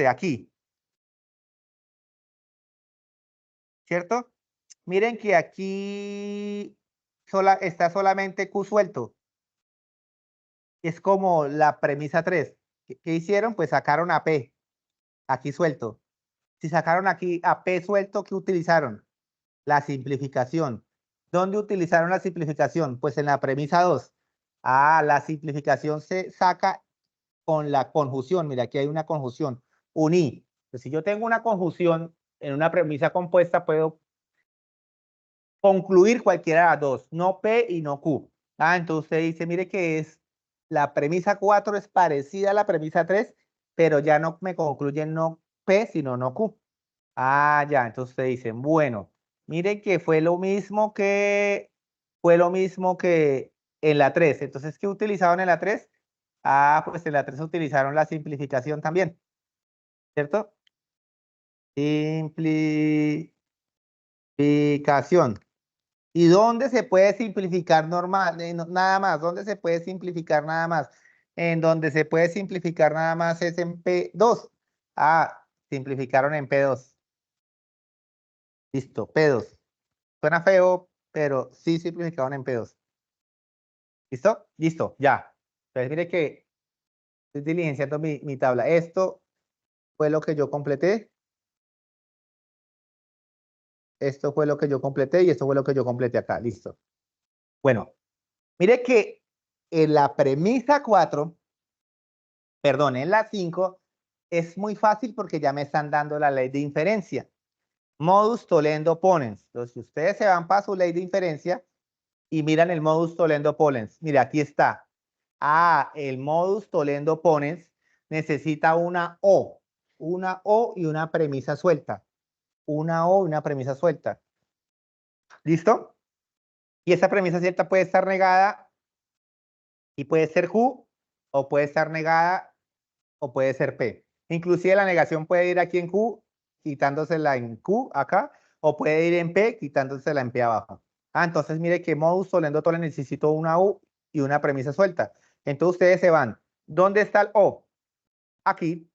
Aquí, ¿cierto? Miren que aquí está solamente Q suelto. Es como la premisa 3. ¿Qué hicieron? Pues sacaron a P, aquí suelto. Si sacaron aquí a P suelto, ¿qué utilizaron? La simplificación. ¿Dónde utilizaron la simplificación? Pues en la premisa 2. La simplificación se saca con la conjunción. Mira, aquí hay una conjunción. Uní. Pues si yo tengo una conjunción en una premisa compuesta, puedo concluir cualquiera de las dos, no P y no Q. Entonces usted dice, mire que la premisa 4 es parecida a la premisa 3, pero ya no me concluye no P, sino no Q. Ya, entonces ustedes dicen, bueno, miren que fue lo mismo que en la 3. Entonces, ¿qué utilizaron en la 3? Pues en la 3 utilizaron la simplificación también, ¿cierto? Simplificación. ¿Y dónde se puede simplificar normal? Nada más, ¿dónde se puede simplificar nada más? En donde se puede simplificar nada más es en P2. Simplificaron en P2. Listo, P2. Suena feo, pero sí simplificaron en P2. ¿Listo? Listo, ya. Entonces, mire que estoy diligenciando mi tabla. Esto fue lo que yo completé. Esto fue lo que yo completé y esto fue lo que yo completé acá. Listo. Bueno, mire que en la premisa 4, perdón, en la 5, es muy fácil porque ya me están dando la ley de inferencia. Modus tollendo ponens. Entonces, si ustedes se van para su ley de inferencia y miran el modus tollendo ponens, mire, aquí está. Ah, el modus tollendo ponens necesita una O y una premisa suelta. Una O y una premisa suelta. ¿Listo? Y esa premisa suelta puede estar negada y puede ser Q, o puede estar negada, o puede ser P. Inclusive la negación puede ir aquí en Q, quitándosela en Q acá, o puede ir en P, quitándosela en P abajo. Ah, entonces mire que modus tollendo tollens necesito una U y una premisa suelta. Entonces ustedes se van. ¿Dónde está el O? Aquí.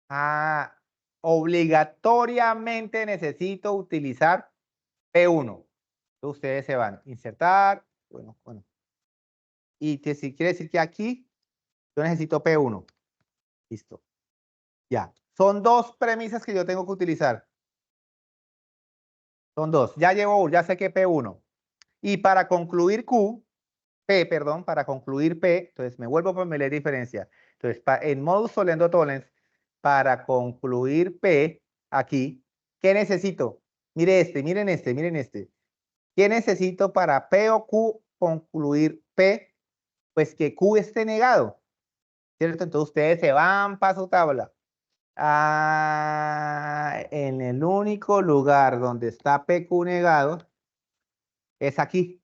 Ah, obligatoriamente necesito utilizar P1. Entonces ustedes se van. Insertar. Bueno. Y que si quiere decir que aquí yo necesito P1. Listo. Ya. Son dos premisas que yo tengo que utilizar. Son dos. Ya llevo, ya sé que P1. Y para concluir para concluir P, entonces me vuelvo por mi ley de diferencia. Entonces, en modus tollendo tollens, para concluir P, aquí, ¿qué necesito? Miren este. ¿Qué necesito para P o Q concluir P? Pues que Q esté negado, ¿cierto? Entonces ustedes se van para su tabla. Ah, en el único lugar donde está PQ negado es aquí.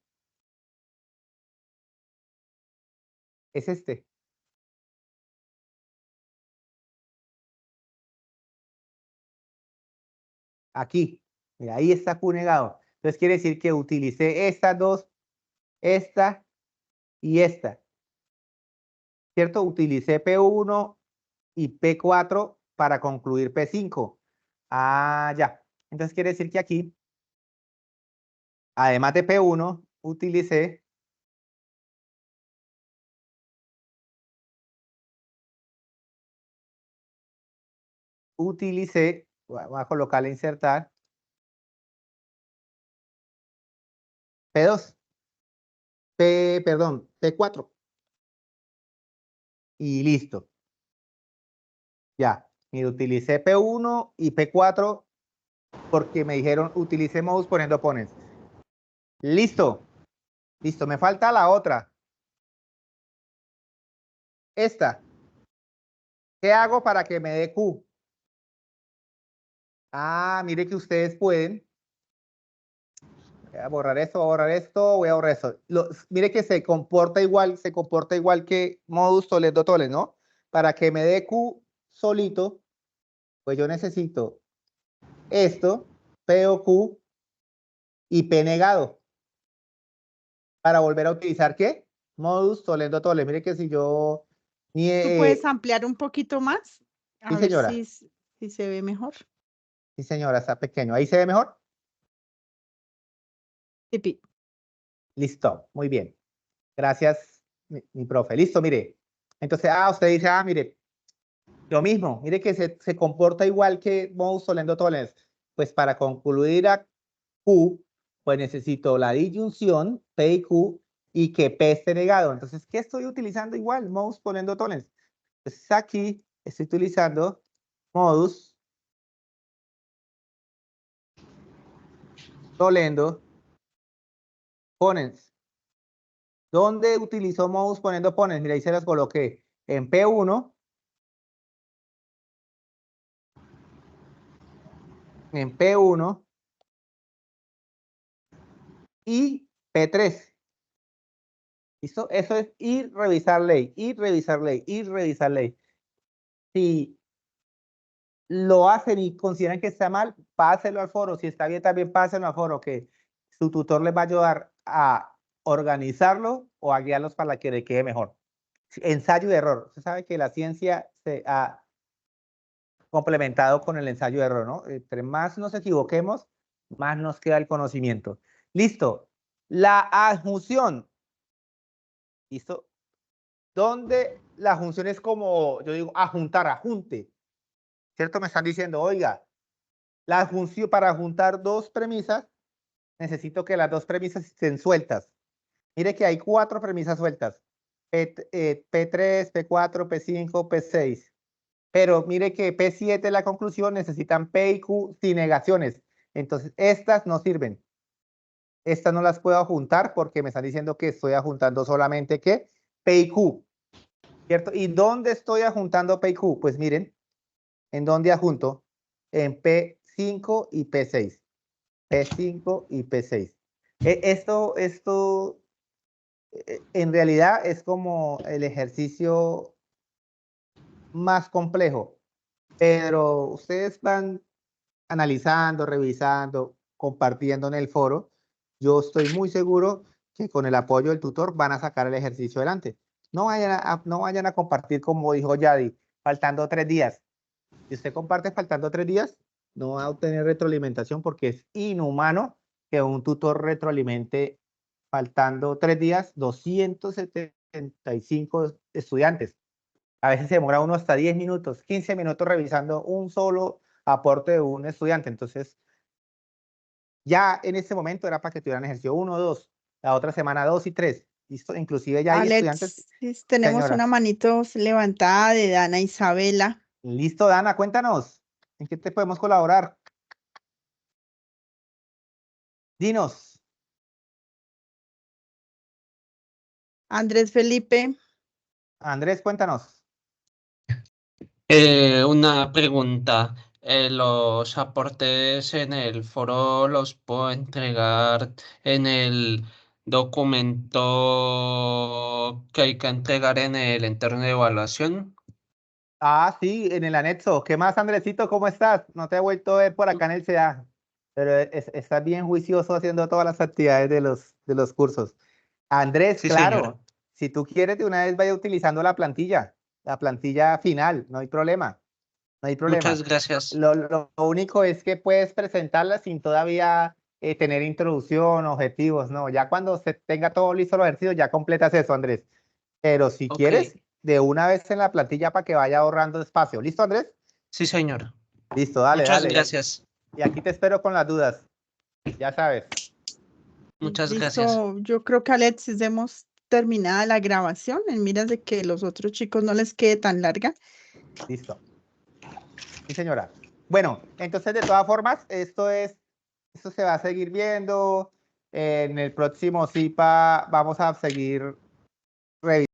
Es este. Aquí. Mira, ahí está Q negado. Entonces quiere decir que utilicé estas dos, esta y esta. ¿Cierto? Utilicé P1 y P4 para concluir P5. Ah, ya. Entonces quiere decir que aquí, además de P1, utilicé voy a colocarle insertar, P2, perdón, P4. Y listo. Ya. Mire, utilicé P1 y P4 porque me dijeron utilice modus poniendo ponens. Listo. Listo. Me falta la otra. Esta. ¿Qué hago para que me dé Q? Ah, mire que ustedes pueden. Voy a borrar esto, voy a borrar esto. Mire que se comporta igual que modus tollendo tollens, ¿no? Para que me dé Q solito, pues yo necesito esto, P o Q y P negado. Para volver a utilizar, ¿qué? Modus tollendo tollens. Mire que si yo... ¿Tú puedes ampliar un poquito más? A sí, ver señora. si se ve mejor. Sí, señora, está pequeño. ¿Ahí se ve mejor? Sí. Listo, muy bien. Gracias, mi profe. Listo, mire. Entonces, usted dice, mire, lo mismo, mire que se comporta igual que modus tollendo tollens. Pues para concluir a Q, pues necesito la disyunción P y Q y que P esté negado. Entonces, ¿qué estoy utilizando igual? Modus tollendo tollens. Entonces, aquí estoy utilizando modus tollendo ponens. ¿Dónde utilizó modus poniendo ponens? Mira, ahí se las coloqué en P1, y P3. ¿Listo? Eso es ir, revisar ley, ir, revisar ley, ir, revisar ley. Si lo hacen y consideran que está mal, páselo al foro. Si está bien, también pásenlo al foro, que su tutor les va a ayudar a organizarlo o a guiarlos para que le quede mejor. Ensayo y error. Usted sabe que la ciencia se ha complementado con el ensayo y error, ¿no? Entre más nos equivoquemos, más nos queda el conocimiento. Listo. La adjunción. ¿Listo? Donde la adjunción es como, yo digo, adjuntar, adjunte. ¿Cierto? Me están diciendo, oiga, la adjunción para adjuntar dos premisas, necesito que las dos premisas estén sueltas. Mire que hay 4 premisas sueltas. P3, P4, P5, P6. Pero mire que P7, la conclusión, necesitan P y Q sin negaciones. Entonces, estas no sirven. Estas no las puedo juntar porque me están diciendo que estoy adjuntando solamente ¿qué? P y Q. ¿Cierto? ¿Y dónde estoy adjuntando P y Q? Pues miren, ¿en dónde adjunto? En P5 y P6. P5 y P6. Esto en realidad es como el ejercicio más complejo, pero ustedes van analizando, revisando, compartiendo en el foro. Yo estoy muy seguro que con el apoyo del tutor van a sacar el ejercicio adelante. No vayan a compartir como dijo Yadi, faltando 3 días. Si usted comparte faltando 3 días, no va a obtener retroalimentación porque es inhumano que un tutor retroalimente faltando 3 días 275 estudiantes. A veces se demora uno hasta 10 minutos, 15 minutos revisando un solo aporte de un estudiante. Entonces, ya en este momento era para que tuvieran ejercicio 1, 2, la otra semana 2 y 3. Listo, inclusive ya hay estudiantes. Alexis, tenemos Señora. una manito levantada de Dana Isabela. Listo, Dana, cuéntanos. ¿En qué te podemos colaborar? Dinos. Andrés Felipe. Andrés, cuéntanos. Una pregunta. ¿Los aportes en el foro los puedo entregar en el documento que hay que entregar en el entorno de evaluación? Ah, sí, en el anexo. ¿Qué más, Andresito? ¿Cómo estás? No te he vuelto a ver por acá en el CEA, pero estás bien juicioso haciendo todas las actividades de los cursos. Andrés, Sí, claro, señora. si tú quieres de una vez vaya utilizando la plantilla final, no hay problema, no hay problema. Muchas gracias. Lo único es que puedes presentarla sin todavía tener introducción, objetivos, no, ya cuando se tenga todo listo los ejercicios ya completas eso, Andrés. Pero si Ok. quieres, de una vez en la plantilla para que vaya ahorrando espacio. ¿Listo, Andrés? Sí, señora. Listo, dale, Muchas dale. gracias. Y aquí te espero con las dudas. Ya sabes. Muchas gracias. Listo, yo creo que Alexis hemos terminado la grabación en miras de que los otros chicos no les quede tan larga. Listo. Sí, señora. Bueno, entonces de todas formas, esto se va a seguir viendo. En el próximo CIPA vamos a seguir revisando.